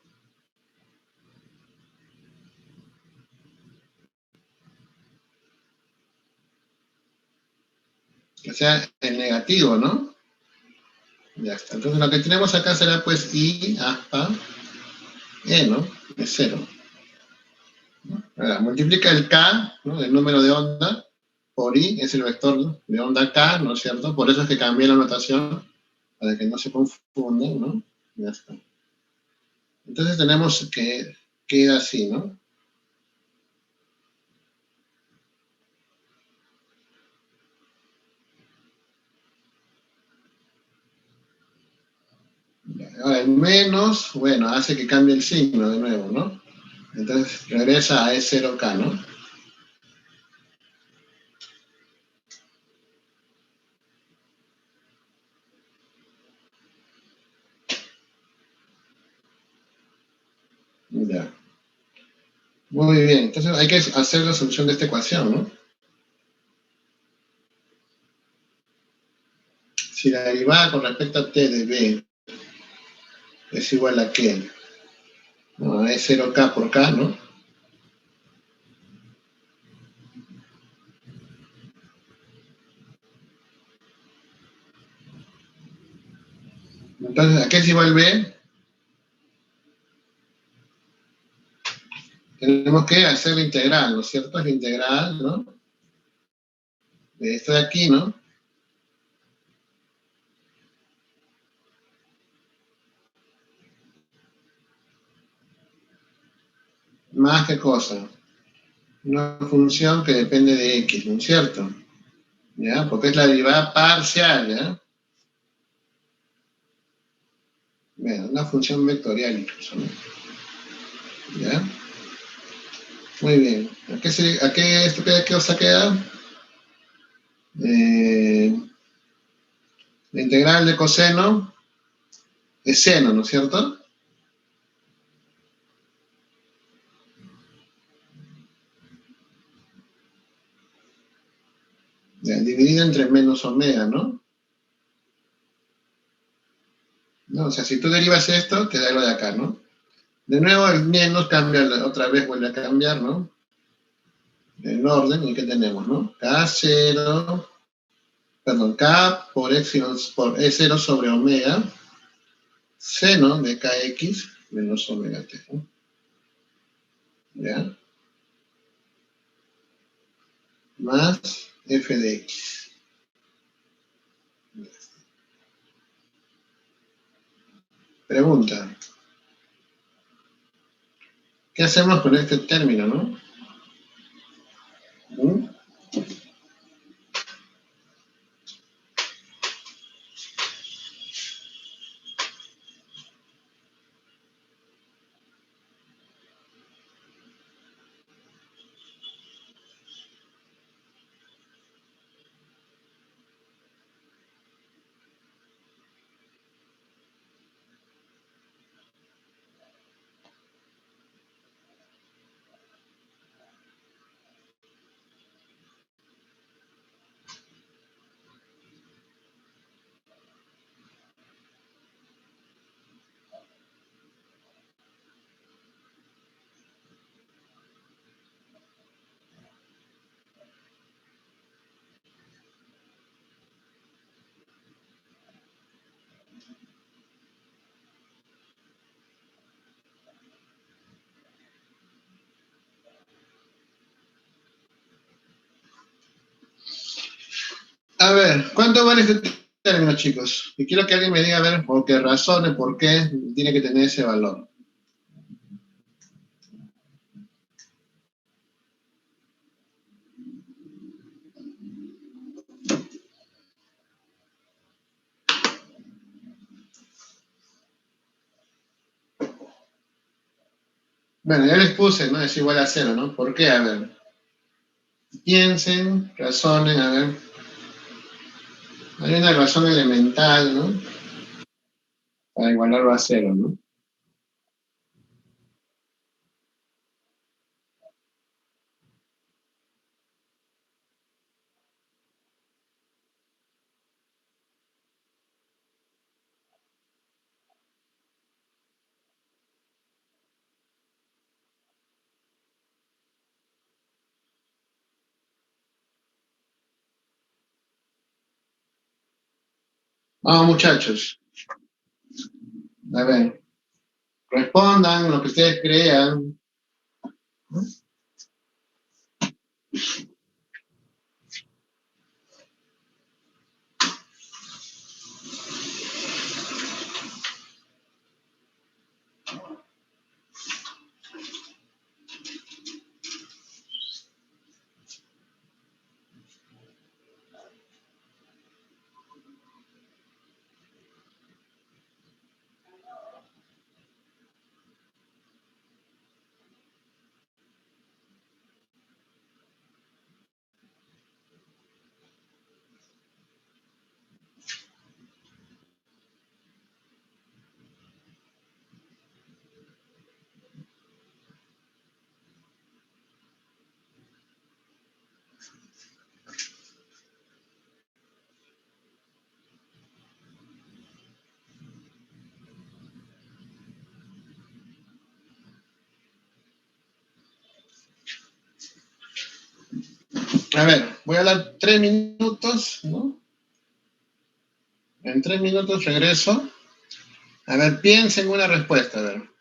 O sea, el negativo, ¿no? Ya está. Entonces lo que tenemos acá será pues i aspa e, ¿no? Es 0. Ahora, multiplica el k, ¿no? El número de onda, por i, es el vector de onda k, ¿no es cierto? Por eso es que cambié la notación, para que no se confunda, ¿no? Ya está. Entonces tenemos que queda así, ¿no? Ahora, el menos, bueno, hace que cambie el signo de nuevo, ¿no? Entonces regresa a E0K, ¿no? Ya. Muy bien, entonces hay que hacer la solución de esta ecuación, ¿no? Si la derivada con respecto a t de b es igual a qué? No, a E0K por K, ¿no? Entonces, ¿a qué es igual b? Tenemos que hacer la integral, ¿no es cierto? Es la integral, ¿no? De esto de aquí, ¿no? Más que cosa. Una función que depende de x, ¿no es cierto? ¿Ya? Porque es la derivada parcial, ¿ya? Bueno, una función vectorial incluso, ¿no? ¿Ya? Muy bien. ¿Qué cosa queda? La integral de coseno es seno, ¿no es cierto? Ya, dividido entre menos omega, ¿no? No, o sea, si tú derivas esto, te da lo de acá, ¿no? De nuevo el menos cambia, otra vez vuelve a cambiar, ¿no? El orden, ¿y qué tenemos, no? K0, perdón, K por epsilon, por E0 sobre omega, seno de KX menos omega T, ¿no? ¿Ya? Más f de x. Pregunta. ¿Qué hacemos con este término, no? ¿Mm? A ver, ¿cuánto vale este término, chicos? Y quiero que alguien me diga, a ver, o que razone por qué tiene que tener ese valor. Bueno, ya les puse, ¿no? Es igual a 0, ¿no? ¿Por qué? A ver. Piensen, razonen, a ver. Hay una razón elemental, ¿no? Para igualarlo a 0, ¿no? Vamos, muchachos. A ver. Respondan lo que ustedes crean. A ver, voy a dar 3 minutos, ¿no? En 3 minutos regreso. A ver, piensen una respuesta, a ver.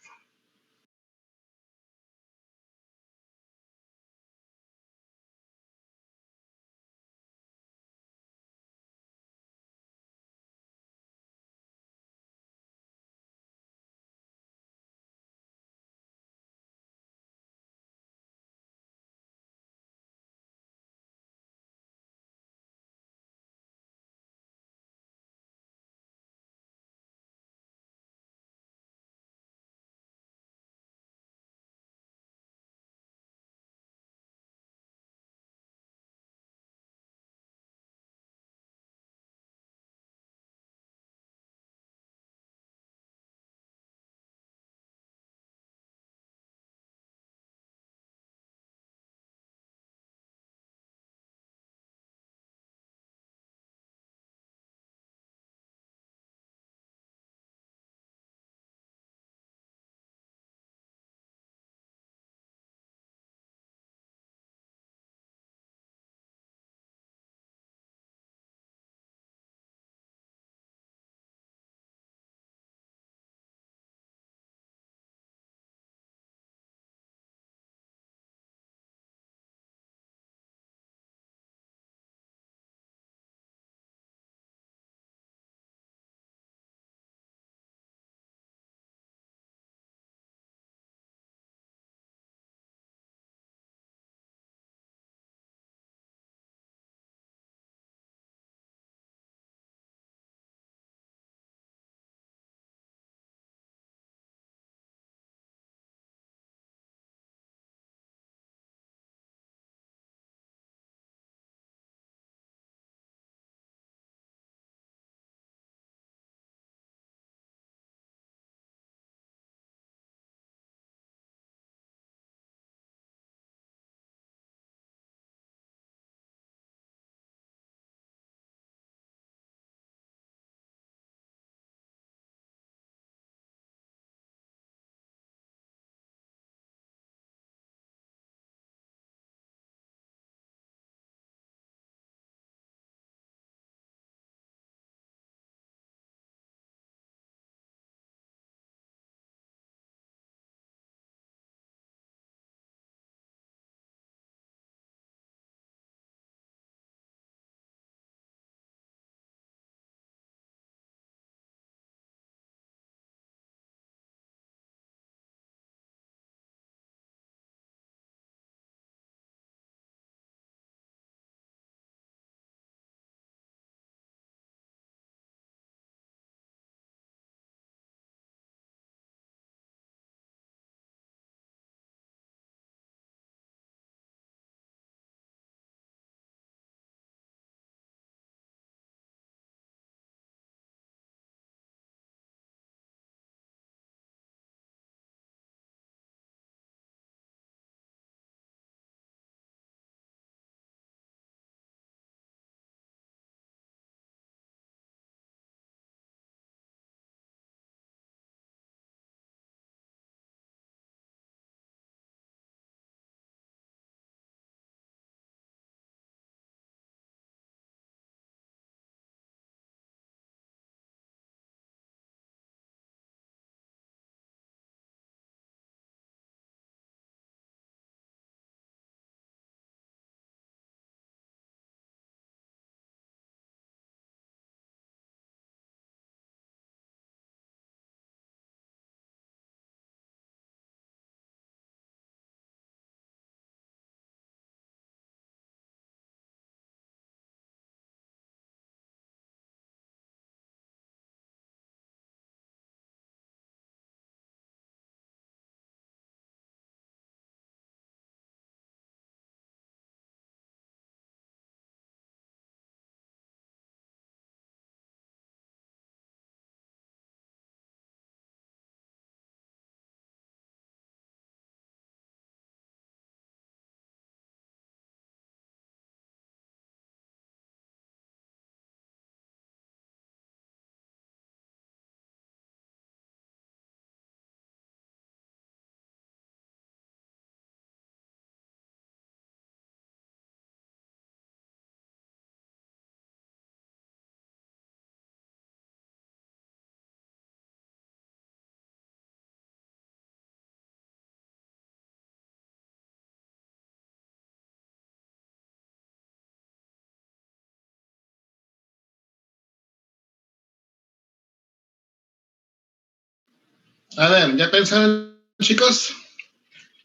A ver, ¿ya pensaron, chicos?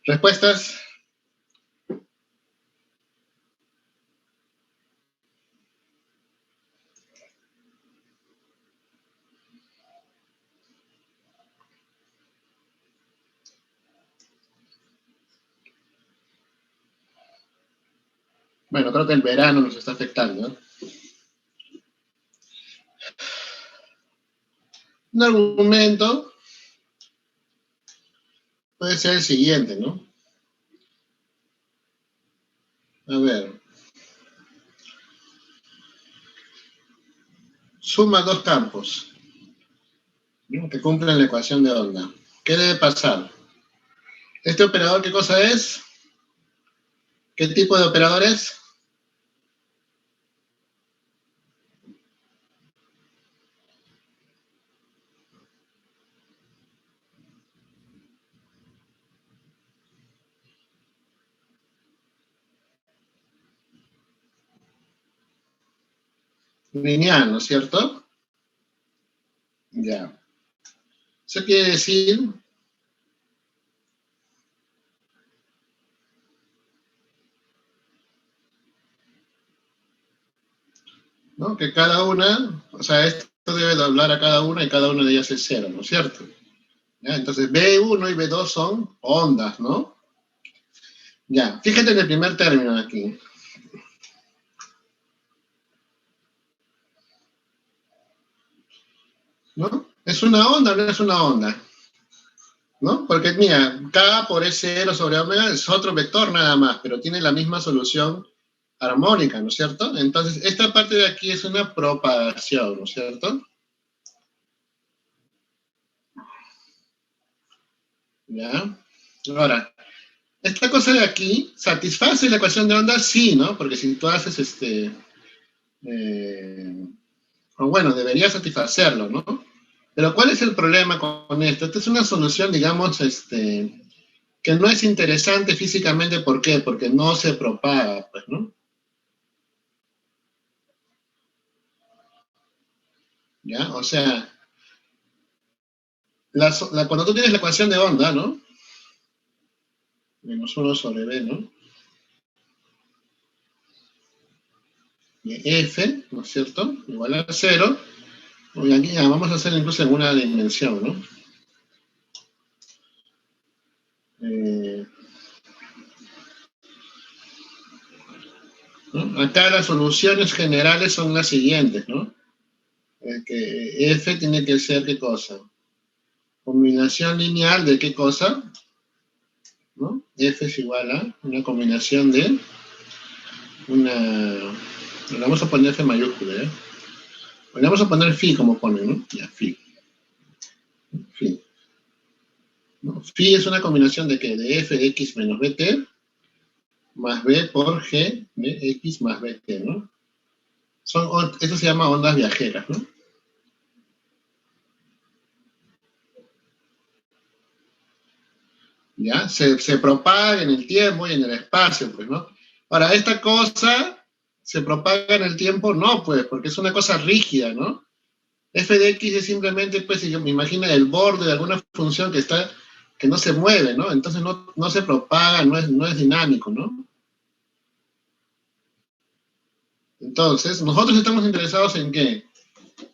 ¿Respuestas? Bueno, creo que el verano nos está afectando, ¿no? Un argumento puede ser el siguiente, ¿no? A ver, suma dos campos, ¿no?, que cumplen la ecuación de onda. ¿Qué debe pasar? ¿Este operador qué cosa es? ¿Qué tipo de operador es? Lineal, ¿no es cierto? Ya. Eso quiere decir, ¿no?, que cada una, o sea, esto debe doblar a cada una y cada una de ellas es cero, ¿no es cierto? ¿Ya? Entonces, B1 y B2 son ondas, ¿no? Ya, fíjate en el primer término aquí. ¿No? ¿Es una onda o no es una onda? ¿No? Porque mira, K por S0 sobre omega es otro vector nada más, pero tiene la misma solución armónica, ¿no es cierto? Entonces, esta parte de aquí es una propagación, ¿no es cierto? ¿Ya? Ahora, esta cosa de aquí, ¿satisface la ecuación de onda? Sí, ¿no? Porque si tú haces o bueno, debería satisfacerlo, ¿no? Pero ¿cuál es el problema con esto? Esta es una solución, digamos, que no es interesante físicamente. ¿Por qué? Porque no se propaga, pues, ¿no? ¿Ya? O sea, cuando tú tienes la ecuación de onda, ¿no? Menos 1 sobre B, ¿no? Y F, ¿no es cierto? Igual a 0. Y aquí ya vamos a hacer incluso en una dimensión, ¿no? Eh, ¿No? Acá las soluciones generales son las siguientes, ¿no? Que F tiene que ser, ¿qué cosa? Combinación lineal de ¿qué cosa? ¿No? F es igual a una combinación de una... Le vamos a poner F mayúscula, ¿eh? Le vamos a poner phi como pone, ¿no? Ya, phi. Phi. ¿No? Phi es una combinación de ¿qué? De F de X menos BT más B por G de X más BT, ¿no? Esto se llama ondas viajeras, ¿no? ¿Ya? Se propaga en el tiempo y en el espacio, pues, ¿no? Ahora, esta cosa se propaga en el tiempo, no, pues, porque es una cosa rígida, ¿no? F de X es simplemente, pues, si yo me imagino el borde de alguna función que no se mueve, ¿no? Entonces no se propaga, no es dinámico, ¿no? Entonces, nosotros estamos interesados en ¿qué?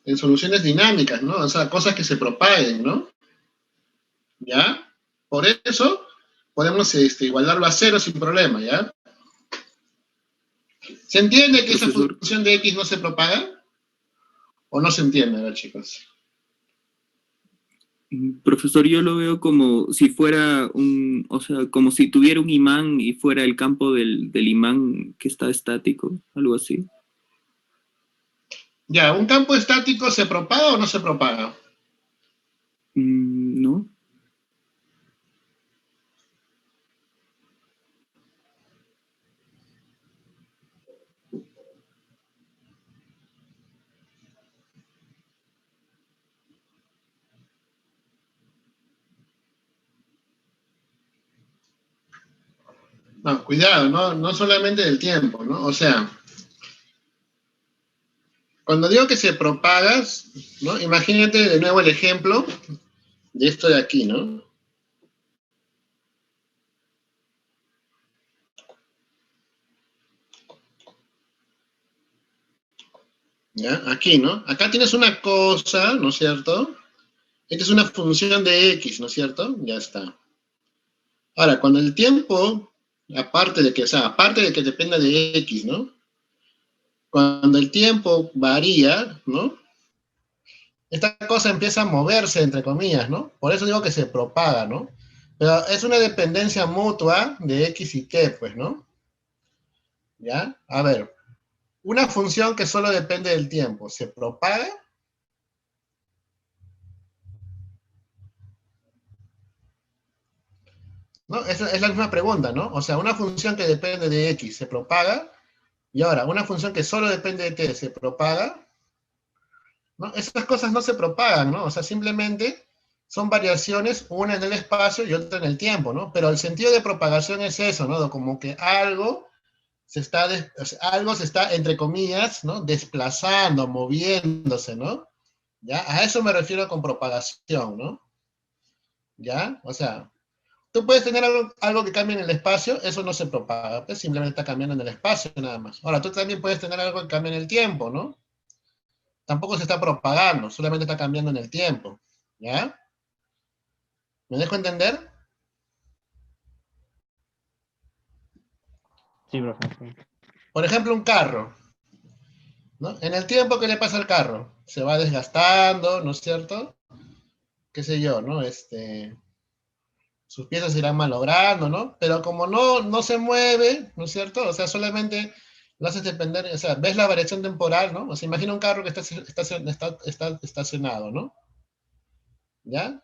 En soluciones dinámicas, ¿no? O sea, cosas que se propaguen, ¿no? ¿Ya? Por eso podemos igualarlo a cero sin problema, ¿ya? ¿Se entiende que esa Profesor, función de X no se propaga? ¿O no se entiende, a ver, chicos? profesor, yo lo veo como si fuera o sea, como si tuviera un imán y fuera el campo del imán que está estático, algo así. Ya, ¿un campo estático se propaga o no se propaga? ¿No? No, cuidado, no solamente del tiempo, ¿no? O sea, cuando digo que se propaga, ¿no? Imagínate de nuevo el ejemplo de esto de aquí, ¿no? ¿Ya? Aquí, ¿no? Acá tienes una cosa, ¿no es cierto? Esta es una función de x, ¿no es cierto? Ya está. Ahora, cuando el tiempo, aparte de que dependa de x, ¿no? Cuando el tiempo varía, ¿no? Esta cosa empieza a moverse, entre comillas, ¿no? Por eso digo que se propaga, ¿no? Pero es una dependencia mutua de x y t, pues, ¿no? ¿Ya? A ver, una función que solo depende del tiempo, ¿se propaga? ¿No? Es la misma pregunta, ¿no? O sea, una función que depende de x se propaga, y ahora, una función que solo depende de t se propaga, ¿no? Esas cosas no se propagan, ¿no? O sea, simplemente son variaciones, una en el espacio y otra en el tiempo, ¿no? Pero el sentido de propagación es eso, ¿no? Como que algo o sea, algo se está, entre comillas, ¿no? Desplazando, moviéndose, ¿no? ¿Ya? A eso me refiero con propagación, ¿no? ¿Ya? O sea, tú puedes tener algo que cambie en el espacio, eso no se propaga, pues simplemente está cambiando en el espacio nada más. Ahora, tú también puedes tener algo que cambie en el tiempo, ¿no? Tampoco se está propagando, solamente está cambiando en el tiempo, ¿ya? ¿Me dejo entender? Sí, profe. Sí. Por ejemplo, un carro, ¿no? En el tiempo, ¿qué le pasa al carro? Se va desgastando, ¿no es cierto? Qué sé yo, ¿no? Sus piezas se irán malogrando, ¿no? Pero como no se mueve, ¿no es cierto? O sea, solamente lo haces depender, o sea, ves la variación temporal, ¿no? O sea, imagina un carro que está estacionado, ¿no? ¿Ya?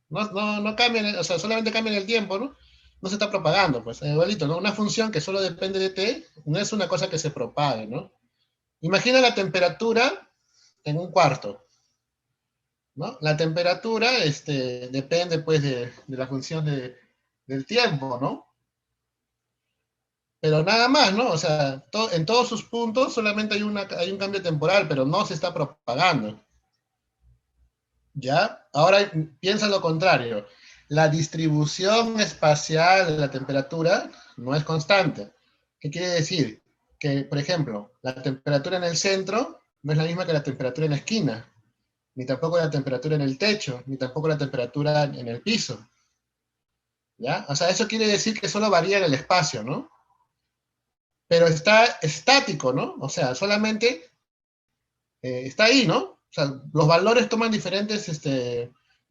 No cambia, o sea, solamente cambia en el tiempo, ¿no? No se está propagando, pues, igualito, ¿no? Una función que solo depende de t no es una cosa que se propague, ¿no? Imagina la temperatura en un cuarto, ¿no? La temperatura depende, pues, de la función del tiempo, ¿no? Pero nada más, ¿no? O sea, en todos sus puntos solamente hay un cambio temporal, pero no se está propagando. ¿Ya? Ahora piensa lo contrario. La distribución espacial de la temperatura no es constante. ¿Qué quiere decir? Que, por ejemplo, la temperatura en el centro no es la misma que la temperatura en la esquina, ni tampoco la temperatura en el techo, ni tampoco la temperatura en el piso. ¿Ya? O sea, eso quiere decir que solo varía en el espacio, ¿no? Pero está estático, ¿no? O sea, solamente está ahí, ¿no? O sea, los valores toman diferentes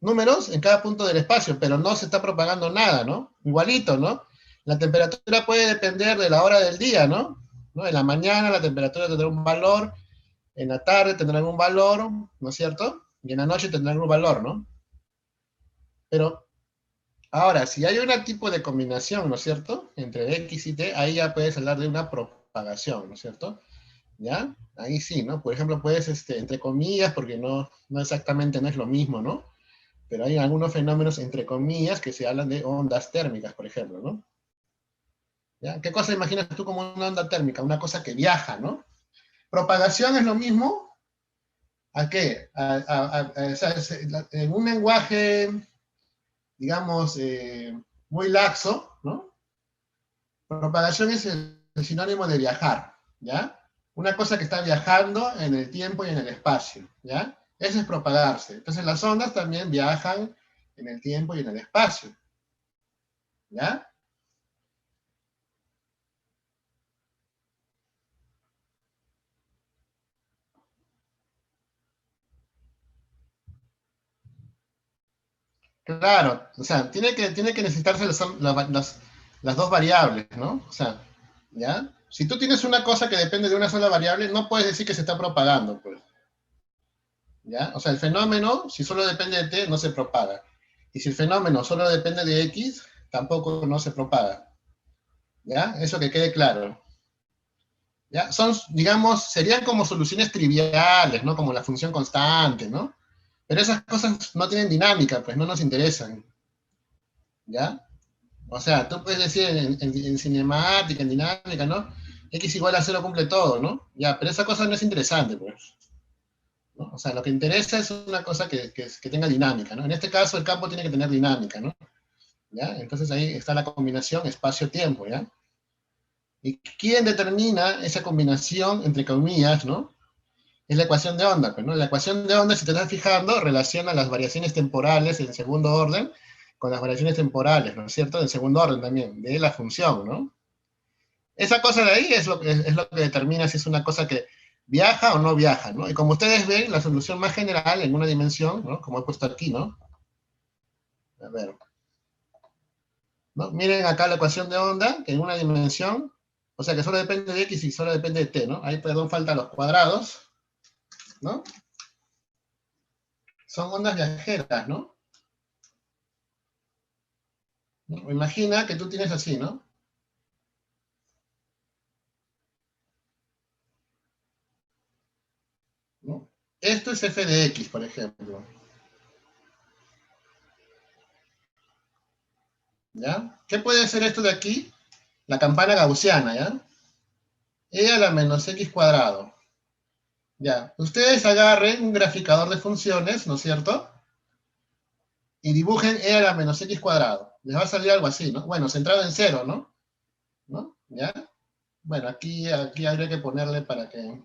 números en cada punto del espacio, pero no se está propagando nada, ¿no? Igualito, ¿no? La temperatura puede depender de la hora del día, ¿no? ¿No? En la mañana la temperatura tendrá un valor, en la tarde tendrá un valor, ¿no es cierto? Y en la noche tendrá un valor, ¿no? Pero ahora, si hay un tipo de combinación, ¿no es cierto? Entre X y T, ahí ya puedes hablar de una propagación, ¿no es cierto? ¿Ya? Ahí sí, ¿no? Por ejemplo, puedes, entre comillas, porque no exactamente no es lo mismo, ¿no? Pero hay algunos fenómenos, entre comillas, que se hablan de ondas térmicas, por ejemplo, ¿no? ¿Ya? ¿Qué cosa imaginas tú como una onda térmica? Una cosa que viaja, ¿no? Propagación es lo mismo, ¿a qué? O sea, en un lenguaje, digamos, muy laxo, ¿no? Propagación es el sinónimo de viajar, ¿ya? Una cosa que está viajando en el tiempo y en el espacio, ¿ya? Eso es propagarse. Entonces las ondas también viajan en el tiempo y en el espacio, ¿ya? Claro, o sea, tiene que necesitarse las dos variables, ¿no? O sea, ¿ya? Si tú tienes una cosa que depende de una sola variable, no puedes decir que se está propagando, pues, ¿ya? O sea, el fenómeno, si solo depende de t, no se propaga. Y si el fenómeno solo depende de x, tampoco no se propaga. ¿Ya? Eso que quede claro. ¿Ya? Son, digamos, serían como soluciones triviales, ¿no? Como la función constante, ¿no? Pero esas cosas no tienen dinámica, pues no nos interesan. ¿Ya? O sea, tú puedes decir en cinemática, en dinámica, ¿no? X igual a 0 cumple todo, ¿no? Ya, pero esa cosa no es interesante, pues. ¿no? O sea, lo que interesa es una cosa que tenga dinámica, ¿no? En este caso, el campo tiene que tener dinámica, ¿no? ¿Ya? Entonces ahí está la combinación espacio-tiempo, ¿ya? ¿Y quién determina esa combinación, entre comillas, ¿no? Es la ecuación de onda, pues, ¿no? La ecuación de onda, si te estás fijando, relaciona las variaciones temporales en segundo orden con las variaciones temporales, ¿no es cierto? En segundo orden también, de la función, ¿no? Esa cosa de ahí es lo que determina si es una cosa que viaja o no viaja, ¿no? Y como ustedes ven, la solución más general en una dimensión, ¿no? Como he puesto aquí, ¿no? A ver, ¿no? Miren acá la ecuación de onda, que en una dimensión, o sea que solo depende de x y solo depende de t, ¿no? Ahí, perdón, faltan los cuadrados, ¿no? Son ondas viajeras, ¿no? ¿No? Imagina que tú tienes así, ¿no? ¿No? Esto es f de x, por ejemplo. ¿Ya? ¿Qué puede ser esto de aquí? La campana gaussiana, ¿ya? E a la menos x cuadrado. Ya, ustedes agarren un graficador de funciones, ¿no es cierto? Y dibujen e a la menos x cuadrado. Les va a salir algo así, ¿no? Bueno, centrado en cero, ¿no? ¿No? ¿Ya? Bueno, aquí habría que ponerle para que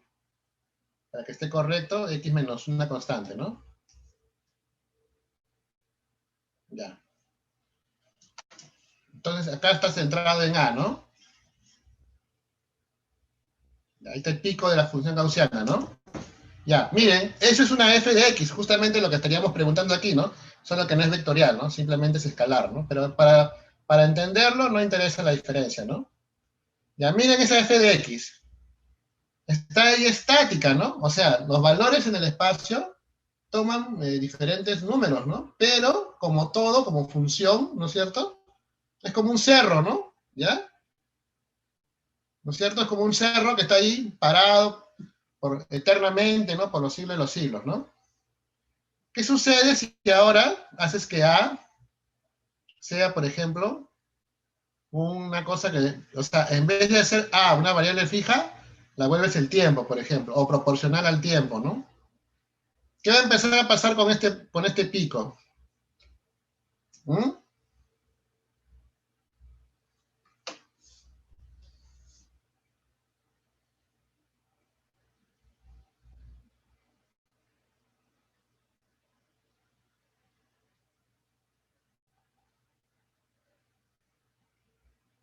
esté correcto, x menos una constante, ¿no? Ya. Entonces, acá está centrado en a, ¿no? Ahí está el pico de la función gaussiana, ¿no? Ya, miren, eso es una f de x, justamente lo que estaríamos preguntando aquí, ¿no? Solo que no es vectorial, ¿no? Simplemente es escalar, ¿no? Pero para entenderlo no interesa la diferencia, ¿no? Ya, miren esa f de x. Está ahí estática, ¿no? O sea, los valores en el espacio toman diferentes números, ¿no? Pero, como todo, como función, ¿no es cierto? Es como un cerro, ¿no? ¿Ya? ¿No es cierto? Es como un cerro que está ahí parado eternamente, ¿no? Por los siglos de los siglos, ¿no? ¿Qué sucede si ahora haces que A sea, por ejemplo, una cosa que, o sea, en vez de hacer A una variable fija, la vuelves el tiempo, por ejemplo, o proporcional al tiempo, ¿no? ¿Qué va a empezar a pasar con este pico? ¿Mm?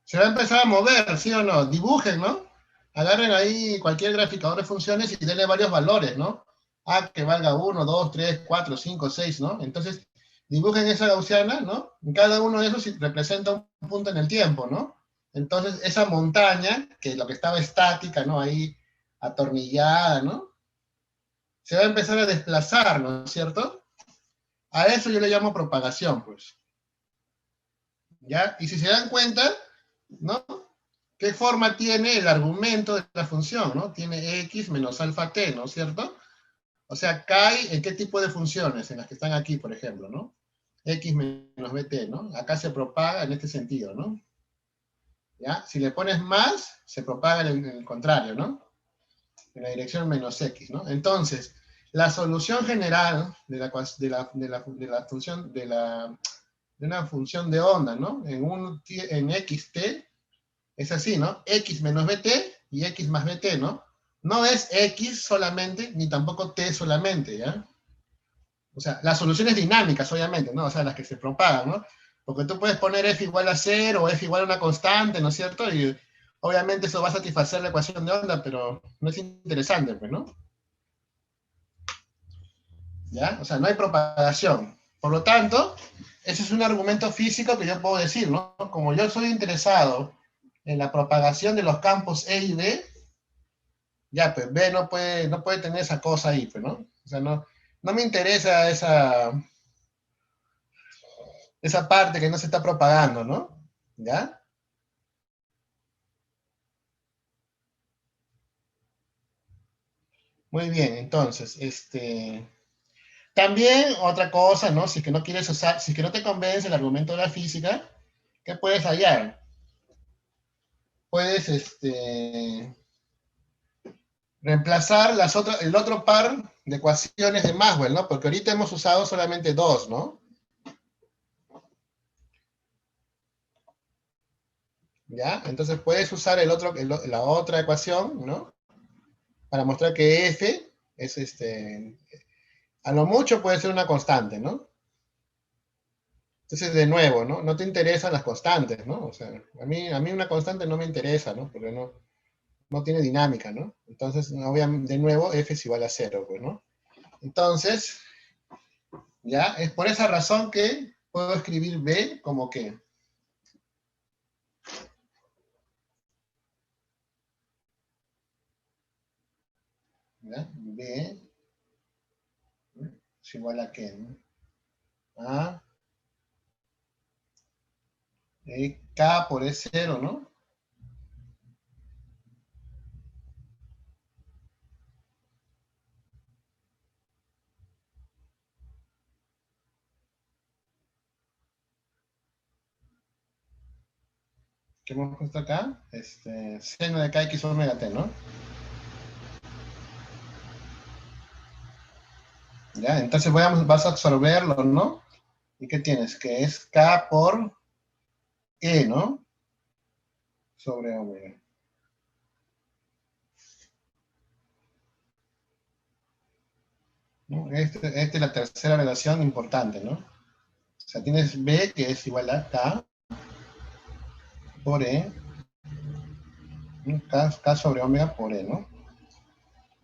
Se va a empezar a mover, ¿sí o no? Dibujen, ¿no? Agarren ahí cualquier graficador de funciones y denle varios valores, ¿no? A que valga 1, 2, 3, 4, 5, 6, ¿no? Entonces, dibujen esa gaussiana, ¿no? Cada uno de esos representa un punto en el tiempo, ¿no? Entonces, esa montaña, que lo que estaba estática, ¿no? Ahí atornillada, ¿no? Se va a empezar a desplazar, ¿no es cierto? A eso yo le llamo propagación, pues. ¿Ya? Y si se dan cuenta, ¿no? ¿Qué forma tiene el argumento de la función, ¿no? Tiene x menos alfa t, ¿no es cierto? O sea, cae en qué tipo de funciones, en las que están aquí, por ejemplo, ¿no? X menos bt, ¿no? Acá se propaga en este sentido, ¿no? ¿Ya? Si le pones más, se propaga en el contrario, ¿no? En la dirección menos x, ¿no? Entonces, la solución general de la función, de una función de onda, ¿no? En xt, es así, ¿no? X menos bt y X más bt, ¿no? No es X solamente, ni tampoco T solamente, ¿ya? O sea, las soluciones dinámicas, obviamente, ¿no? O sea, las que se propagan, ¿no? Porque tú puedes poner F igual a 0 o F igual a una constante, ¿no es cierto? Y obviamente eso va a satisfacer la ecuación de onda, pero no es interesante, pues, ¿no? ¿Ya? O sea, no hay propagación. Por lo tanto, ese es un argumento físico que yo puedo decir, ¿no? Como yo soy interesado en la propagación de los campos E y B, ya, pues B no puede tener esa cosa ahí, pues, ¿no? O sea, no me interesa esa parte que no se está propagando, ¿no? ¿Ya? Muy bien, entonces, también otra cosa, ¿no? Si es que no quieres usar, si es que no te convence el argumento de la física, ¿qué puedes hallar? Puedes, reemplazar el otro par de ecuaciones de Maxwell, ¿no? Porque ahorita hemos usado solamente dos, ¿no? ¿Ya? Entonces puedes usar la otra ecuación, ¿no? Para mostrar que F es a lo mucho puede ser una constante, ¿no? Entonces, de nuevo, ¿no? No te interesan las constantes, ¿no? O sea, a mí una constante no me interesa, ¿no? Porque no tiene dinámica, ¿no? Entonces, obviamente, de nuevo, F es igual a 0, pues, ¿no? Entonces, ¿ya? Es por esa razón que puedo escribir B como que, ¿ya? B es igual a qué, ¿no? A K por E0, ¿no? ¿Qué hemos puesto acá? Seno de KX omega T, ¿no? ¿Ya? Entonces vas a absorberlo, ¿no? ¿Y qué tienes? Que es K por E, ¿no? Sobre omega. ¿No? Esta es la tercera relación importante, ¿no? O sea, tienes B que es igual a K por E, ¿no? K sobre omega por E, ¿no?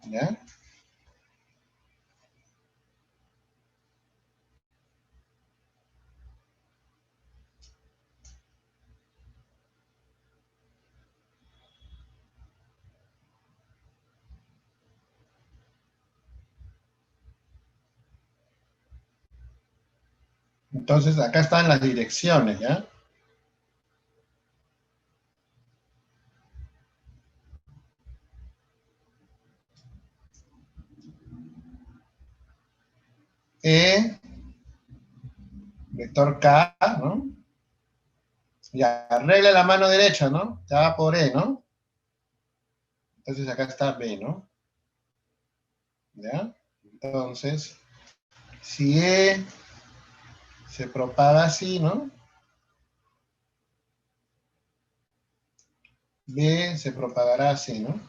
¿Ya? Entonces, acá están las direcciones, ¿ya? E, vector K, ¿no? Ya, arregla la mano derecha, ¿no? K por E, ¿no? Entonces acá está B, ¿no? ¿Ya? Entonces, si E se propaga así, ¿no? B se propagará así, ¿no?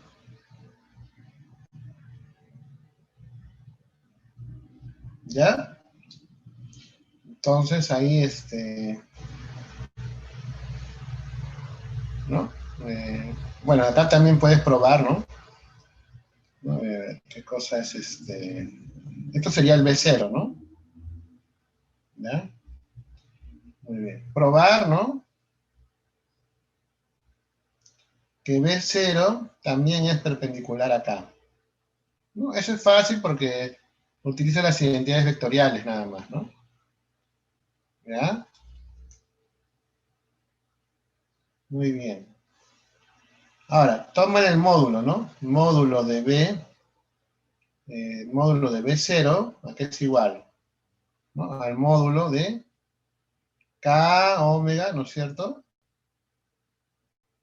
¿Ya? Entonces ahí, ¿no? Bueno, acá también puedes probar, ¿no? ¿Qué cosa es Esto sería el B0, ¿no? ¿Ya? Muy bien. Probar, ¿no? Que B0 también es perpendicular acá. ¿No? Eso es fácil porque utiliza las identidades vectoriales nada más, ¿no? ¿Ya? Muy bien. Ahora, toman el módulo, ¿no? Módulo de B0, aquí es igual, ¿no? Al módulo de K omega, ¿no es cierto?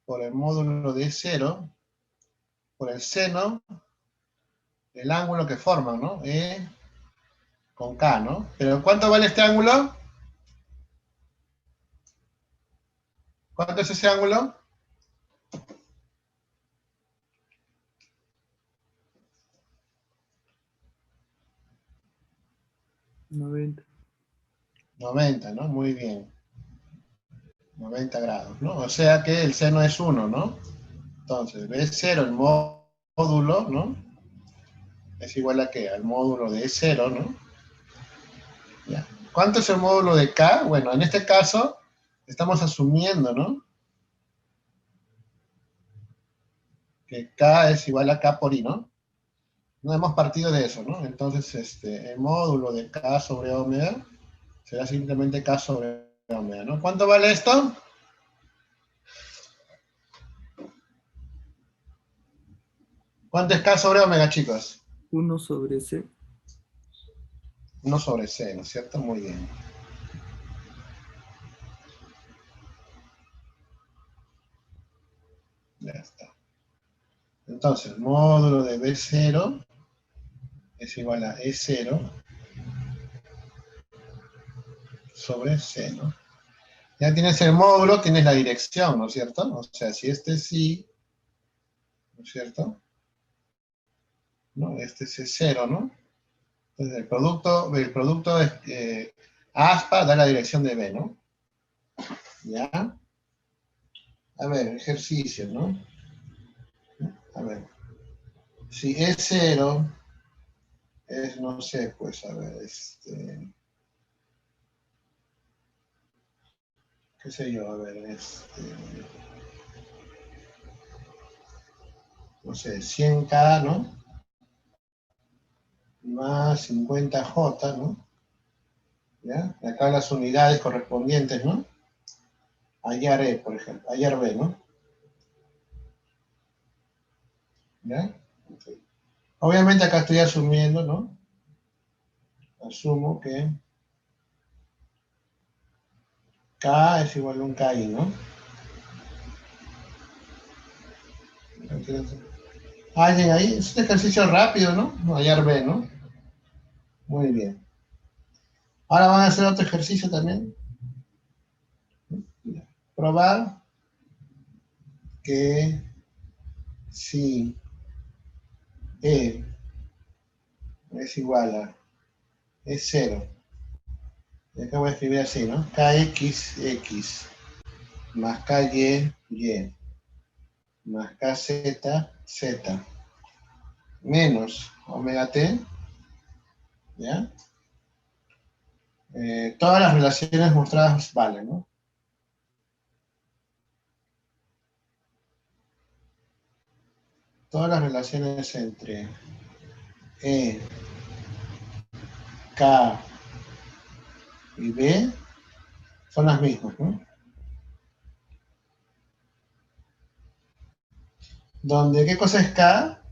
Por el módulo de 0, por el seno, el ángulo que forman, ¿no? E con K, ¿no? Pero ¿cuánto vale este ángulo? ¿Cuánto es ese ángulo? $90. 90, ¿no? Muy bien. 90 grados, ¿no? O sea que el seno es 1, ¿no? Entonces, B0, el módulo, ¿no? Es igual a ¿qué? Al módulo de E0, ¿no? Ya. ¿Cuánto es el módulo de K? Bueno, en este caso, estamos asumiendo, ¿no? Que K es igual a K por I, ¿no? No hemos partido de eso, ¿no? Entonces, el módulo de K sobre omega será simplemente K sobre omega, ¿no? ¿Cuánto vale esto? ¿Cuánto es K sobre omega, chicos? 1 sobre C. 1 sobre C, ¿no es cierto? Muy bien. Ya está. Entonces, módulo de B0 es igual a E0 sobre C, ¿no? Ya tienes el módulo, tienes la dirección, ¿no es cierto? O sea, si este es I, ¿no es cierto? ¿No? Este es E0, ¿no? Entonces el producto es aspa da la dirección de B, ¿no? ¿Ya? A ver, ejercicio, ¿no? A ver. Si E0 es, no sé, pues, a ver, qué sé yo, a ver, no sé, 100K, ¿no? Más 50J, ¿no? ¿Ya? Y acá las unidades correspondientes, ¿no? Hallar E, por ejemplo, hallar B, ¿no? ¿Ya? Okay. Obviamente acá estoy asumiendo, ¿no? Asumo que K es igual a un KI, ¿no? ¿Alguien ahí? Es un ejercicio rápido, ¿no? Hallar B, ¿no? Muy bien. Ahora van a hacer otro ejercicio también. Probar que si E es igual a E0, y acá voy a escribir así, ¿no? KXX más KY más KZ menos omega T, ¿ya? Todas las relaciones mostradas valen, ¿no? Todas las relaciones entre E, K y B son las mismas, ¿no? Donde, ¿qué cosa es K?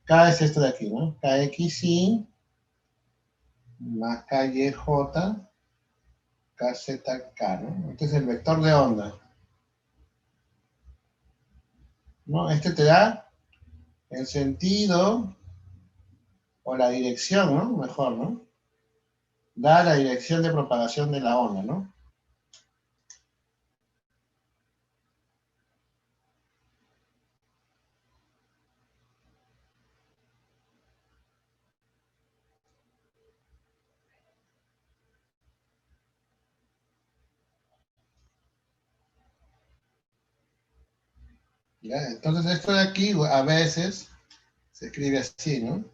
K es esto de aquí, ¿no? KXY más KYJ, KZK, ¿no? Este es el vector de onda, ¿no? Este te da el sentido o la dirección, ¿no? Mejor, ¿no? Da la dirección de propagación de la onda, ¿no? ¿Ya? Entonces esto de aquí a veces se escribe así, ¿no?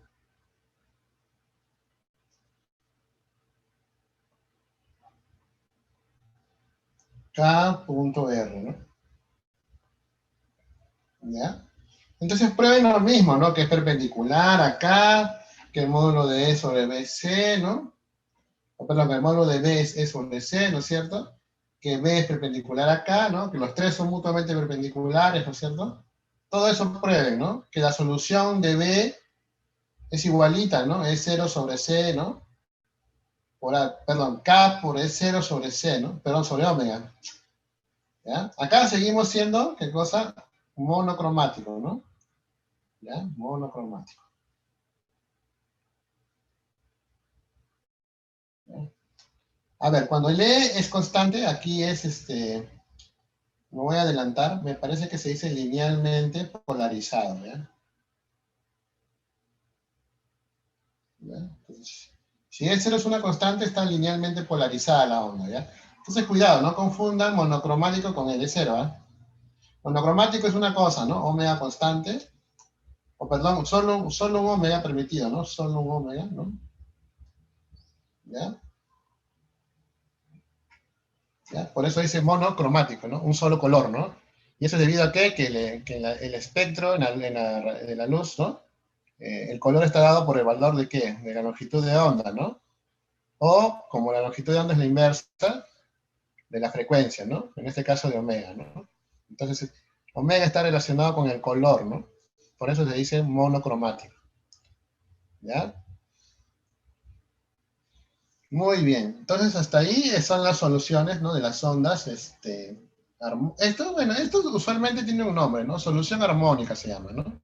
K.R, ¿no? ¿Ya? Entonces prueben lo mismo, ¿no? Que es perpendicular acá, que el módulo de E sobre BC, ¿no? O perdón, que el módulo de B es E sobre C, ¿no es cierto? Que B es perpendicular acá, ¿no? Que los tres son mutuamente perpendiculares, ¿no es cierto? Todo eso prueben, ¿no? Que la solución de B es igualita, ¿no? Es 0 sobre C, ¿no? Perdón, K por E0 sobre C, ¿no? Perdón, sobre omega. ¿Ya? Acá seguimos siendo, ¿qué cosa? Monocromático, ¿no? ¿Ya? Monocromático. ¿Ya? A ver, cuando el E es constante, aquí es me voy a adelantar, me parece que se dice linealmente polarizado, ¿ya? ¿Ya? Entonces, si E0 es una constante, está linealmente polarizada la onda, ¿ya? Entonces, cuidado, no confundan monocromático con L0, ¿ah? Monocromático es una cosa, ¿no? Omega constante, o perdón, solo un omega permitido, ¿no? Solo un omega, ¿no? ¿Ya? ¿Ya? Por eso dice monocromático, ¿no? Un solo color, ¿no? Y eso es debido a que el espectro de la luz, ¿no? El color está dado por el valor de ¿qué? De la longitud de onda, ¿no? O, como la longitud de onda es la inversa de la frecuencia, ¿no? En este caso de omega, ¿no? Entonces, omega está relacionado con el color, ¿no? Por eso se dice monocromático, ¿ya? Muy bien. Entonces, hasta ahí son las soluciones, ¿no? De las ondas, esto usualmente tiene un nombre, ¿no? Solución armónica se llama, ¿no?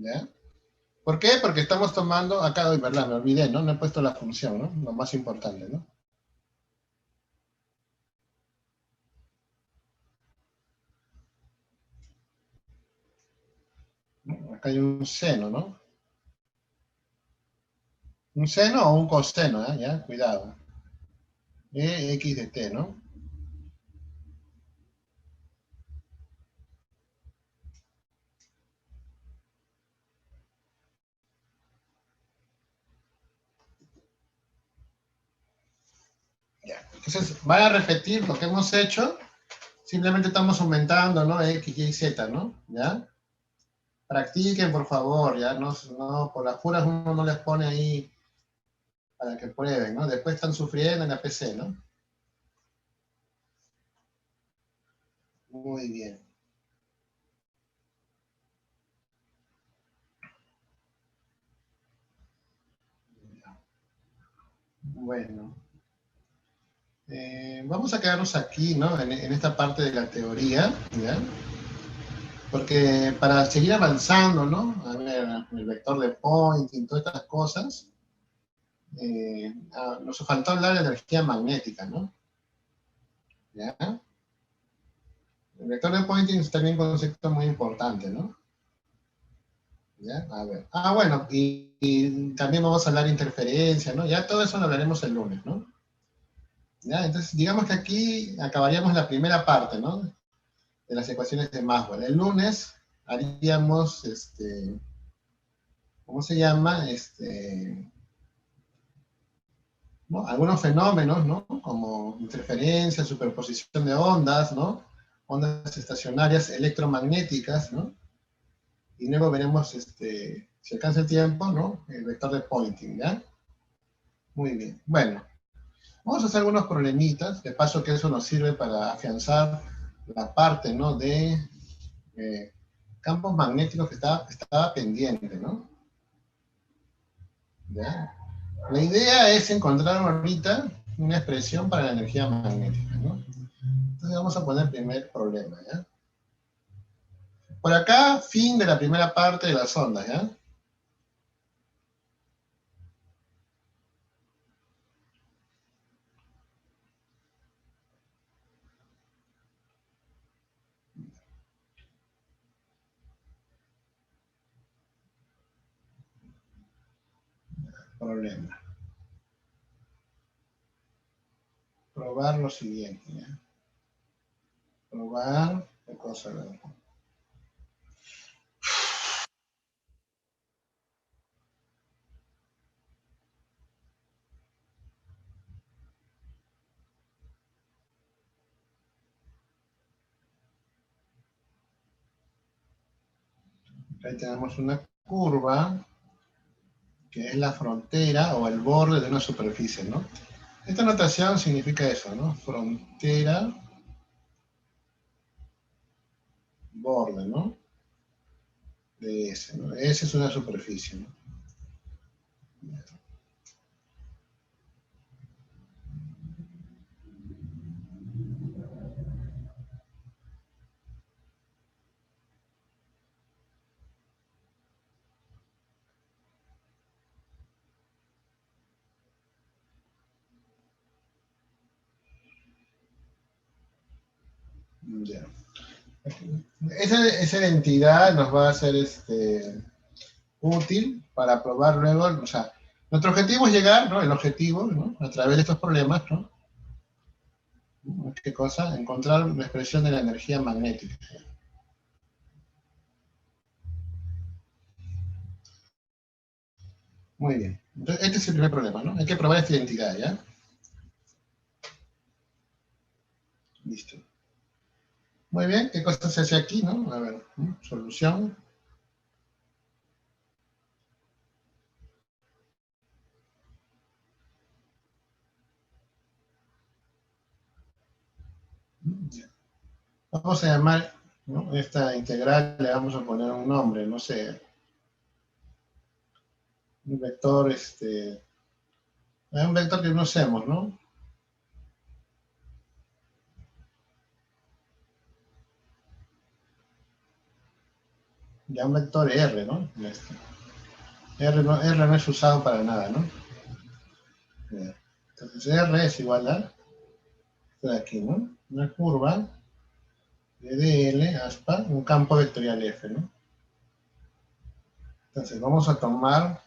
¿Ya? ¿Por qué? Porque estamos tomando, acá, verdad, me olvidé, ¿no? No he puesto la función, ¿no? Lo más importante, ¿no? Acá hay un seno, ¿no? Un seno o un coseno, ¿eh? ¿Ya? Cuidado. X de t, ¿no? Ya. Entonces, van a repetir lo que hemos hecho, simplemente estamos aumentando, ¿no? X, Y, Z, ¿no? ¿Ya? Practiquen, por favor, ¿ya? No, no, por las puras uno no les pone ahí para que prueben, ¿no? Después están sufriendo en la PC, ¿no? Muy bien. Bueno. Vamos a quedarnos aquí, ¿no? En esta parte de la teoría, ¿ya? Porque para seguir avanzando, ¿no? A ver, el vector de Poynting, todas estas cosas, nos faltó hablar de energía magnética, ¿no? ¿Ya? El vector de Poynting es también un concepto muy importante, ¿no? ¿Ya? A ver. Ah, bueno, y también vamos a hablar de interferencia, ¿no? Ya todo eso lo hablaremos el lunes, ¿no? ¿Ya? Entonces, digamos que aquí acabaríamos la primera parte, ¿no? De las ecuaciones de Maxwell. El lunes haríamos, ¿cómo se llama? ¿No? Algunos fenómenos, ¿no? Como interferencia, superposición de ondas, ¿no? Ondas estacionarias electromagnéticas, ¿no? Y luego veremos, si alcanza el tiempo, ¿no? El vector de Poynting, ¿ya? Muy bien. Bueno, vamos a hacer algunos problemitas, de paso que eso nos sirve para afianzar la parte, ¿no? De campos magnéticos que estaba pendiente, ¿no? ¿Ya? La idea es encontrar ahorita una expresión para la energía magnética, ¿no? Entonces vamos a poner el primer problema, ¿ya? Por acá, fin de la primera parte de las ondas, ¿ya? Problema. Probar lo siguiente, ¿ya? Probar, ¿qué cosa? Ahí tenemos una curva que es la frontera o el borde de una superficie, ¿no? Esta notación significa eso, ¿no? Frontera, borde, ¿no? De S, ¿no? S es una superficie, ¿no? Ya. Esa identidad nos va a ser útil para probar luego, o sea, nuestro objetivo es llegar, ¿no? El objetivo, ¿no? A través de estos problemas, ¿no? ¿Qué cosa? Encontrar la expresión de la energía magnética. Muy bien. Entonces, este es el primer problema, ¿no? Hay que probar esta identidad, ¿ya? Listo. Muy bien, ¿qué cosa se hace aquí, no? A ver, solución. Vamos a llamar, ¿no? Esta integral, le vamos a poner un nombre, no sé, un vector, un vector que no usemos, ¿no? Ya un vector R, ¿no? Ya está. R no es usado para nada, ¿no? Ya. Entonces R es igual a esto de aquí, ¿no? Una curva de DL aspa un campo vectorial F, ¿no? Entonces vamos a tomar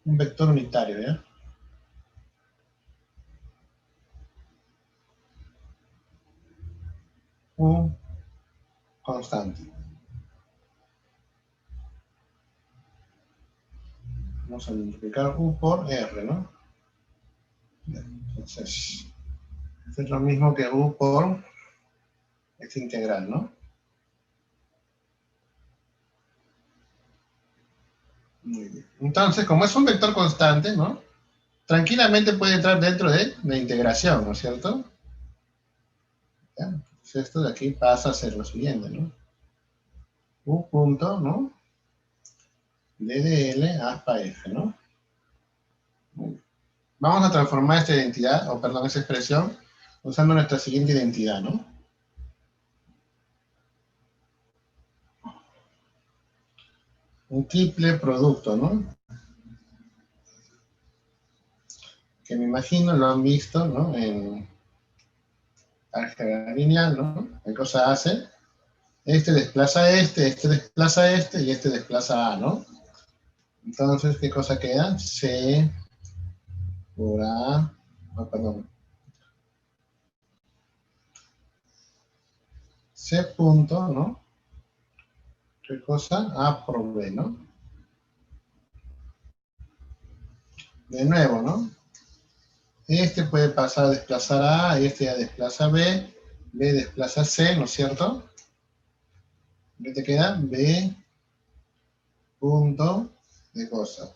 un vector unitario, ¿ya? U constante. Vamos a multiplicar U por R, ¿no? Entonces, es lo mismo que U por esta integral, ¿no? Muy bien. Entonces, como es un vector constante, ¿no? Tranquilamente puede entrar dentro de la integración, ¿no es cierto? ¿Ya? Entonces esto de aquí pasa a ser lo siguiente, ¿no? U punto, ¿no? DDL aspa F, ¿no? Muy bien. Vamos a transformar esta identidad, o perdón, esa expresión, usando nuestra siguiente identidad, ¿no? Un triple producto, ¿no? Que me imagino lo han visto, ¿no? En álgebra lineal, ¿no? ¿Qué cosa hace? Este desplaza a este desplaza a este, y este desplaza a, ¿no? Entonces, ¿qué cosa queda? C por A, no, perdón. C punto, ¿no? ¿Qué cosa? A por B, ¿no? De nuevo, ¿no? Este puede pasar a desplazar a A, este ya desplaza a B, B desplaza a C, ¿no es cierto? ¿Qué te queda? B punto de cosa.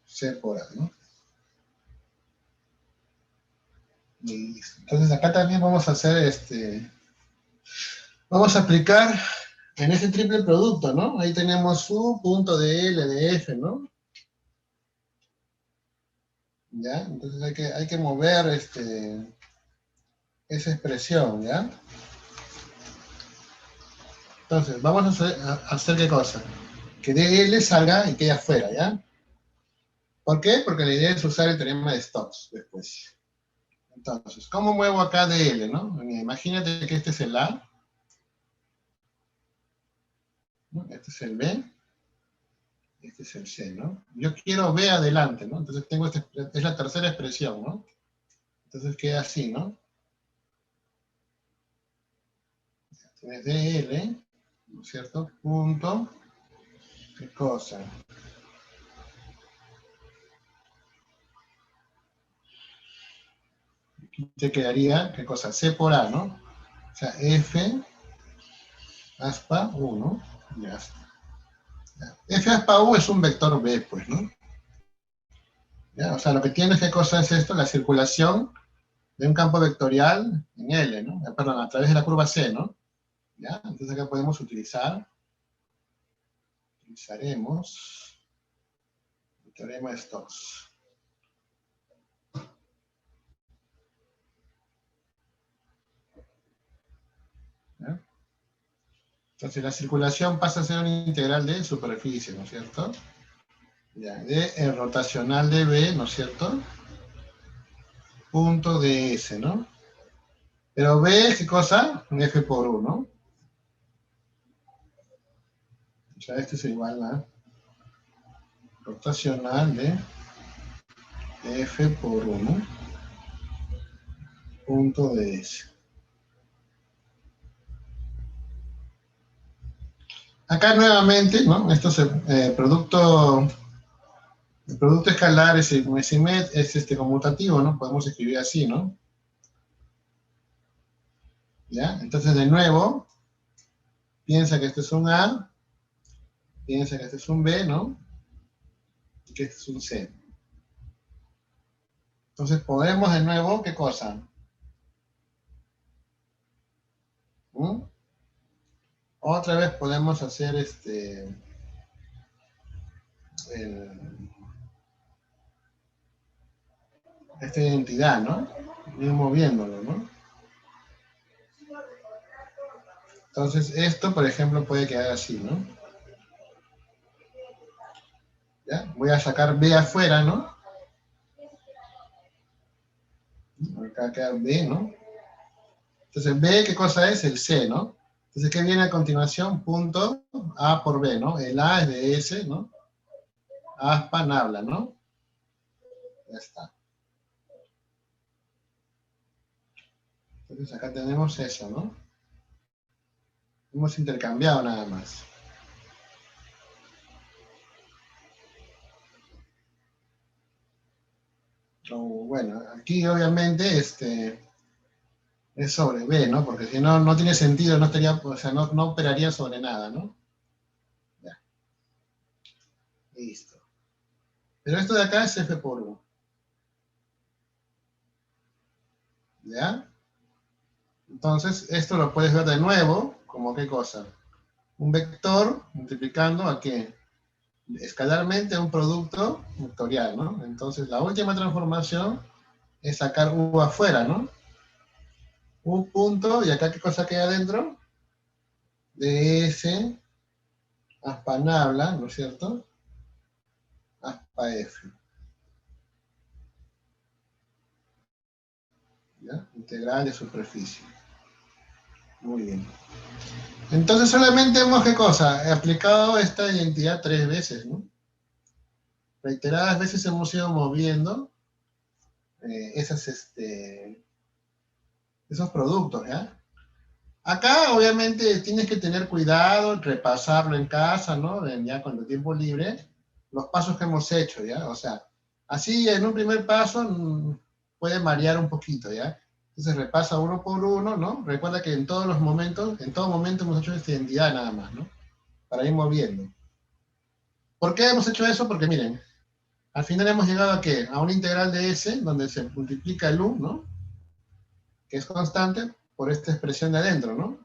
C por A, ¿no? Listo. Entonces acá también vamos a hacer vamos a aplicar en ese triple producto, ¿no? Ahí tenemos U punto de L de F, ¿no? ¿Ya? Entonces hay que mover esa expresión, ¿ya? Entonces, vamos a hacer ¿qué cosa? Que DL salga y quede afuera, ¿ya? ¿Por qué? Porque la idea es usar el teorema de Stokes después. Entonces, ¿cómo muevo acá DL, no? Imagínate que este es el A, ¿no? Este es el B, este es el C, ¿no? Yo quiero B adelante, ¿no? Entonces tengo es la tercera expresión, ¿no? Entonces queda así, ¿no? Tienes DL, ¿no es cierto? Punto, ¿qué cosa? Aquí te quedaría, ¿qué cosa? C por A, ¿no? O sea, F aspa 1, ya está. F aspa U es un vector B, pues, ¿no? ¿Ya? O sea, lo que tienes, ¿qué cosa es esto? La circulación de un campo vectorial en L, ¿no? Perdón, a través de la curva C, ¿no? ¿Ya? Entonces acá podemos utilizaremos el teorema de Stokes. ¿Ya? Entonces la circulación pasa a ser una integral de superficie, ¿no es cierto? Ya, de el rotacional de B, ¿no es cierto? Punto ds, ¿no? Pero B, ¿qué cosa? Un F por U, ¿no? O sea, esto es igual a rotacional de F por 1, punto ds. Acá nuevamente, ¿no? Esto es el producto escalar es conmutativo, ¿no? Podemos escribir así, ¿no? ¿Ya? Entonces, de nuevo, piensa que este es un A, piensa que este es un B, ¿no? Y que este es un C. Entonces, podemos de nuevo, ¿qué cosa? ¿Mm? Otra vez podemos hacer esta identidad, ¿no? Ir moviéndolo, ¿no? Entonces, esto, por ejemplo, puede quedar así, ¿no? ¿Ya? Voy a sacar B afuera, ¿no? Acá queda B, ¿no? Entonces, B, ¿qué cosa es? El C, ¿no? Entonces, ¿qué viene a continuación? Punto A por B, ¿no? El A es de S, ¿no? Aspa, nabla, ¿no? Ya está. Entonces, acá tenemos eso, ¿no? Hemos intercambiado nada más. Bueno, aquí obviamente es sobre B, ¿no? Porque si no, no tiene sentido, no estaría, o sea, no operaría sobre nada, ¿no? Ya, listo. Pero esto de acá es F por U. ¿Ya? Entonces, esto lo puedes ver de nuevo, como qué cosa. Un vector multiplicando a qué? Escalarmente a un producto vectorial, ¿no? Entonces, la última transformación es sacar U afuera, ¿no? U punto, y acá qué cosa queda adentro? ds aspa nabla, ¿no es cierto? Aspa f. ¿Ya? Integral de superficie. Muy bien. Entonces solamente hemos, ¿qué cosa? Aplicado esta identidad 3 veces, ¿no? Reiteradas veces hemos ido moviendo esos productos, ¿ya? Acá, obviamente, tienes que tener cuidado, repasarlo en casa, ¿no? Ya con el tiempo libre, los pasos que hemos hecho, ¿ya? O sea, así en un primer paso puede marear un poquito, ¿ya? Entonces repasa uno por uno, ¿no? Recuerda que en todos los momentos, en todo momento hemos hecho esta identidad nada más, ¿no? Para ir moviendo. ¿Por qué hemos hecho eso? Porque miren, al final hemos llegado a ¿qué? A una integral de S, donde se multiplica el U, ¿no? Que es constante por esta expresión de adentro, ¿no?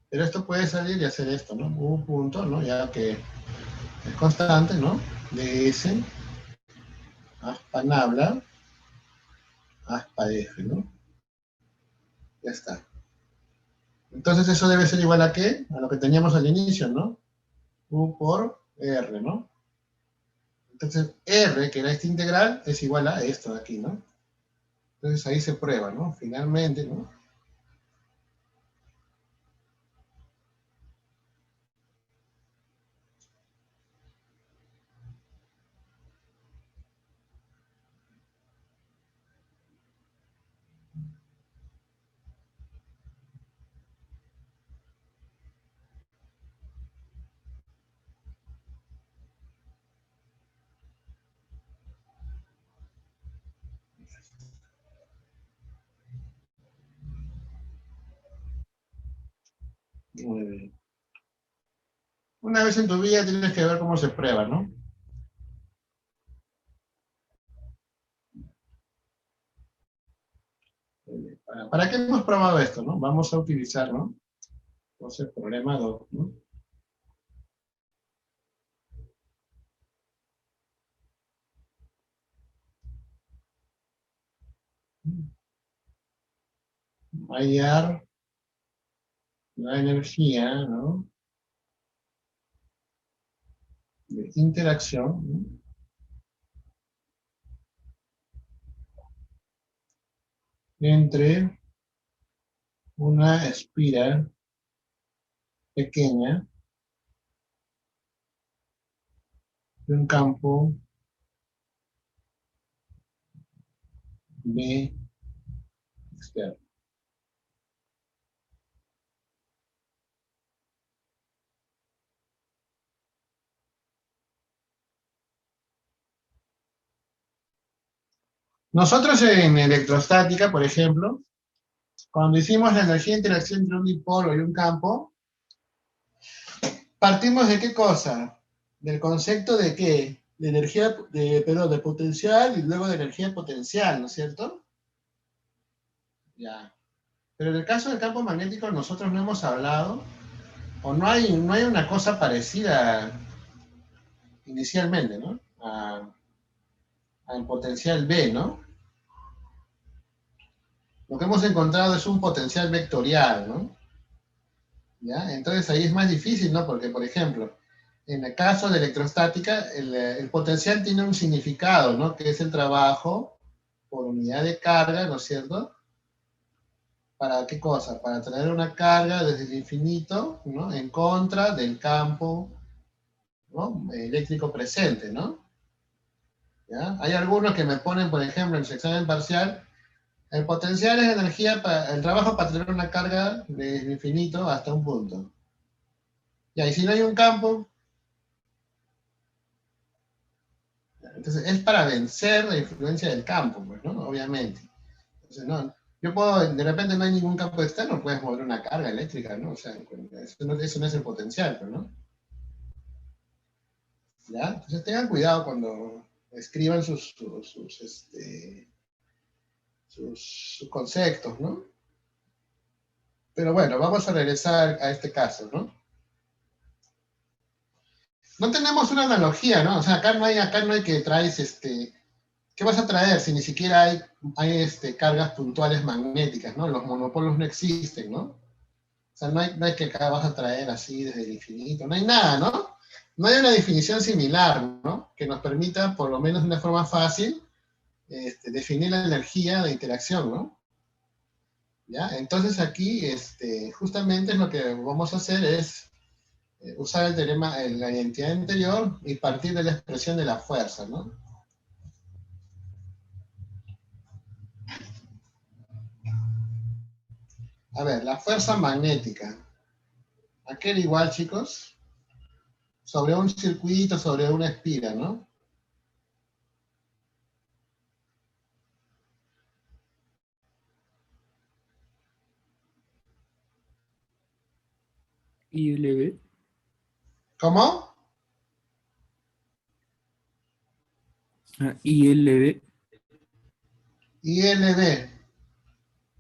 Pero esto puede salir y hacer esto, ¿no? U punto, ¿no? Ya que es constante, ¿no? De S, aspa nabla, aspa F, ¿no? Ya está. Entonces eso debe ser igual a ¿qué? A lo que teníamos al inicio, ¿no? U por R, ¿no? Entonces R, que era esta integral, es igual a esto de aquí, ¿no? Entonces ahí se prueba, ¿no? Finalmente, ¿no? Muy bien. Una vez en tu vida tienes que ver cómo se prueba, ¿no? ¿Para qué hemos probado esto, no? Vamos a utilizar, ¿no? Entonces, problema 2, ¿no? Hallar la energía, ¿no? De interacción, ¿no? Entre una espiral pequeña de un campo B externo. Nosotros en electrostática, por ejemplo, cuando hicimos la energía de interacción entre un dipolo y un campo, partimos de qué cosa? Del concepto de qué? De energía, perdón, de potencial y luego de energía potencial, ¿no es cierto? Ya. Pero en el caso del campo magnético nosotros no hemos hablado, o no hay una cosa parecida inicialmente, ¿no? Al potencial B, ¿no? Lo que hemos encontrado es un potencial vectorial, ¿no? ¿Ya? Entonces ahí es más difícil, ¿no? Porque, por ejemplo, en el caso de electrostática, el potencial tiene un significado, ¿no? Que es el trabajo por unidad de carga, ¿no es cierto? ¿Para qué cosa? Para traer una carga desde el infinito, ¿no? En contra del campo, ¿no? Eléctrico presente, ¿no? ¿Ya? Hay algunos que me ponen, por ejemplo, en su examen parcial, el potencial es energía, el trabajo para traer una carga desde el infinito hasta un punto. Ya, y si no hay un campo, entonces es para vencer la influencia del campo, pues, ¿no? Obviamente. Entonces, no, yo puedo, de repente no hay ningún campo externo, puedes mover una carga eléctrica, ¿no? O sea, eso no es el potencial, pues, ¿no? ¿Ya? Entonces tengan cuidado cuando escriban sus conceptos, ¿no? Pero bueno, vamos a regresar a este caso, ¿no? No tenemos una analogía, ¿no? O sea, acá no hay que traes, ¿qué vas a traer si ni siquiera hay cargas puntuales magnéticas, ¿no? Los monopolos no existen, ¿no? O sea, no hay que acá vas a traer así desde el infinito, no hay nada, ¿no? No hay una definición similar, ¿no? Que nos permita, por lo menos de una forma fácil, definir la energía de interacción, ¿no? ¿Ya? Entonces aquí, justamente lo que vamos a hacer es usar el teorema, la identidad anterior y partir de la expresión de la fuerza, ¿no? A ver, la fuerza magnética. Aquel igual, chicos, sobre un circuito, sobre una espira, ¿no? ILB. ¿Cómo? Ah, ILB. ILB.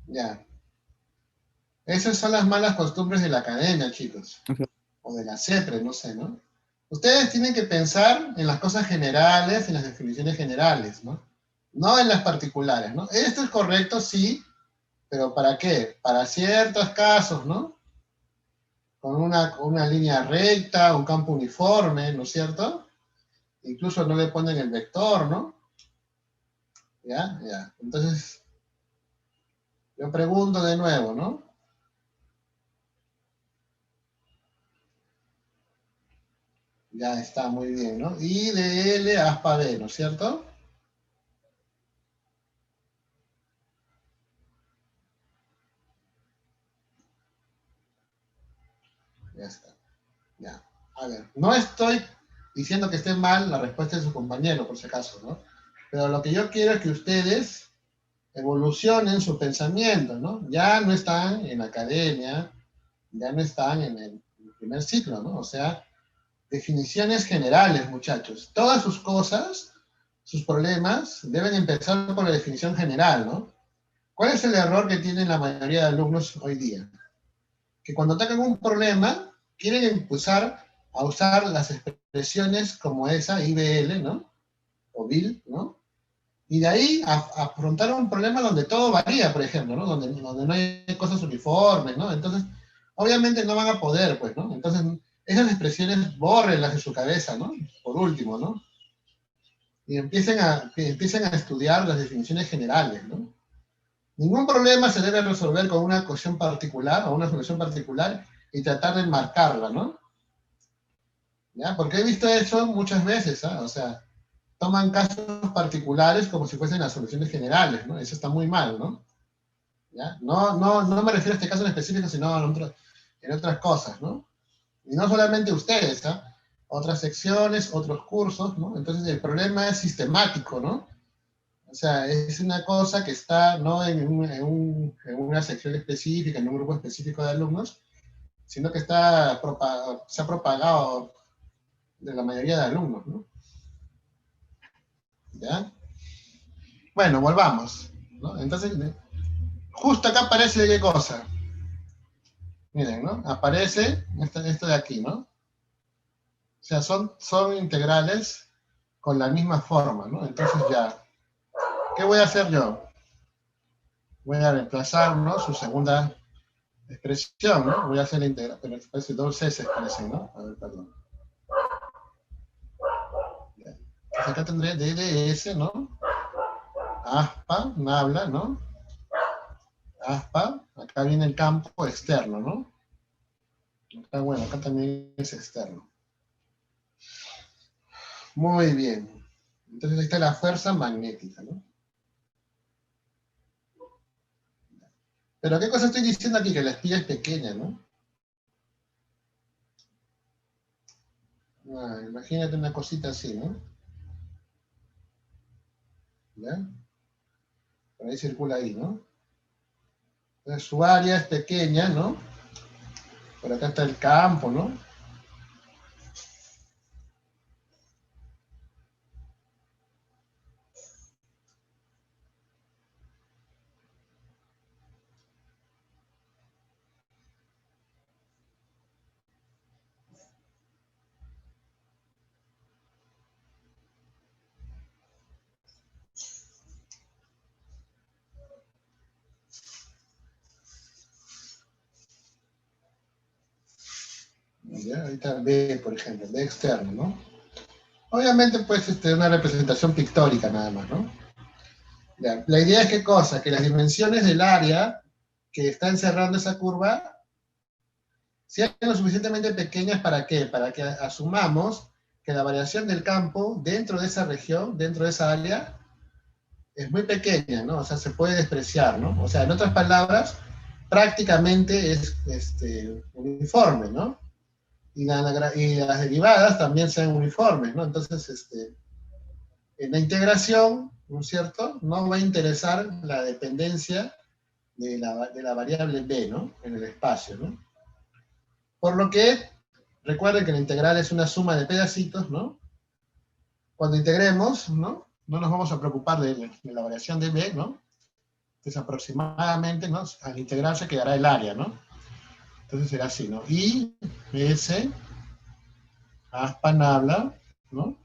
Ya. Esas son las malas costumbres de la academia, chicos. O sea, O de la CEPRE, no sé, ¿no? Ustedes tienen que pensar en las cosas generales, en las definiciones generales, ¿no? No en las particulares, ¿no? Esto es correcto, sí, pero ¿para qué? Para ciertos casos, ¿no? Con una línea recta, un campo uniforme, ¿no es cierto? Incluso no le ponen el vector, ¿no? ¿Ya? Ya. Entonces, yo pregunto de nuevo, ¿no? Ya está, muy bien, ¿no? I de L aspa B, ¿no es cierto? Ya está. Ya. A ver, no estoy diciendo que esté mal la respuesta de su compañero, por si acaso, ¿no? Pero lo que yo quiero es que ustedes evolucionen su pensamiento, ¿no? Ya no están en academia, ya no están en el primer ciclo, ¿no? O sea, definiciones generales, muchachos. Todas sus cosas, sus problemas, deben empezar por la definición general, ¿no? ¿Cuál es el error que tienen la mayoría de alumnos hoy día? Que cuando atacan un problema, quieren empezar a usar las expresiones como esa, IBL, ¿no? O BIL, ¿no? Y de ahí a afrontar un problema donde todo varía, por ejemplo, ¿no? Donde no hay cosas uniformes, ¿no? Entonces, obviamente no van a poder, pues, ¿no? Entonces, esas expresiones bórrenlas de su cabeza, ¿no? Por último, ¿no? Y empiecen a estudiar las definiciones generales, ¿no? Ningún problema se debe resolver con una ecuación particular o una solución particular y tratar de enmarcarla, ¿no? ¿Ya? Porque he visto eso muchas veces, ¿ah? O sea, toman casos particulares como si fuesen las soluciones generales, ¿no? Eso está muy mal, ¿no? ¿Ya? No me refiero a este caso en específico, sino en otras cosas, ¿no? Y no solamente ustedes, ¿ah? Otras secciones, otros cursos, ¿no? Entonces el problema es sistemático, ¿no? O sea, es una cosa que está no en una sección específica, en un grupo específico de alumnos, sino que se ha propagado de la mayoría de alumnos, ¿no? ¿Ya? Bueno, volvamos, ¿no? Entonces, justo acá aparece qué cosa. Miren, ¿no? Aparece esto de aquí, ¿no? O sea, son integrales con la misma forma, ¿no? Entonces ya, ¿qué voy a hacer yo? Voy a reemplazar, ¿no? Su segunda expresión, ¿no? Voy a hacer la integral, pero parece dos S parecen, ¿no? A ver, perdón. Ya. Entonces acá tendré D de S, ¿no? Aspa, nabla, ¿no? Aspa, acá viene el campo externo, ¿no? Acá, bueno, acá también es externo. Muy bien. Entonces ahí está la fuerza magnética, ¿no? Pero ¿qué cosa estoy diciendo aquí? Que la espiga es pequeña, ¿no? Ah, imagínate una cosita así, ¿no? ¿Ya? Por ahí circula ahí, ¿no? Entonces su área es pequeña, ¿no? Por acá está el campo, ¿no? ¿Ya? Ahí está B, por ejemplo, B externo, ¿no? Obviamente, pues, una representación pictórica nada más, ¿no? Ya. La idea es qué cosa, que las dimensiones del área que está encerrando esa curva sean lo suficientemente pequeñas para qué, para que asumamos que la variación del campo dentro de esa región, dentro de esa área, es muy pequeña, ¿no? O sea, se puede despreciar, ¿no? O sea, en otras palabras, prácticamente es uniforme, ¿no? Y las derivadas también sean uniformes, ¿no? Entonces, en la integración, ¿no es cierto? No va a interesar la dependencia de la variable b, ¿no? En el espacio, ¿no? Por lo que, recuerden que la integral es una suma de pedacitos, ¿no? Cuando integremos, ¿no? No nos vamos a preocupar de la variación de b, ¿no? Entonces aproximadamente, ¿no? Al integrarse quedará el área, ¿no? Entonces será así, ¿no? I, S, aspa nabla, ¿no?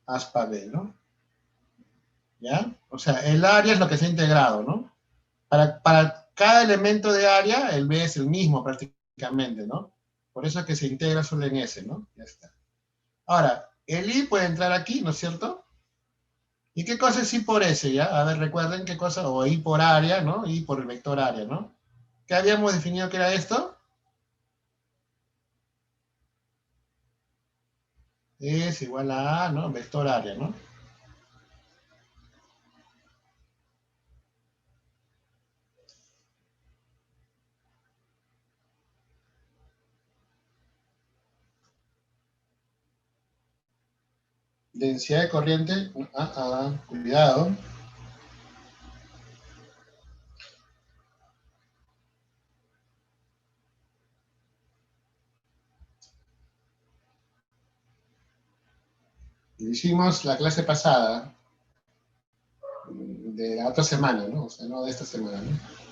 Aspa B, ¿no? ¿Ya? O sea, el área es lo que se ha integrado, ¿no? Para cada elemento de área, el B es el mismo prácticamente, ¿no? Por eso es que se integra solo en S, ¿no? Ya está. Ahora, el I puede entrar aquí, ¿no es cierto? ¿Y qué cosa es I por S, ya? A ver, recuerden qué cosa, o I por área, ¿no? I por el vector área, ¿no? ¿Qué habíamos definido que era esto? Es igual a A, ¿no? Vector área, ¿no? Densidad de corriente, cuidado. Lo hicimos la clase pasada, de la otra semana, ¿no? O sea, no de esta semana, ¿no?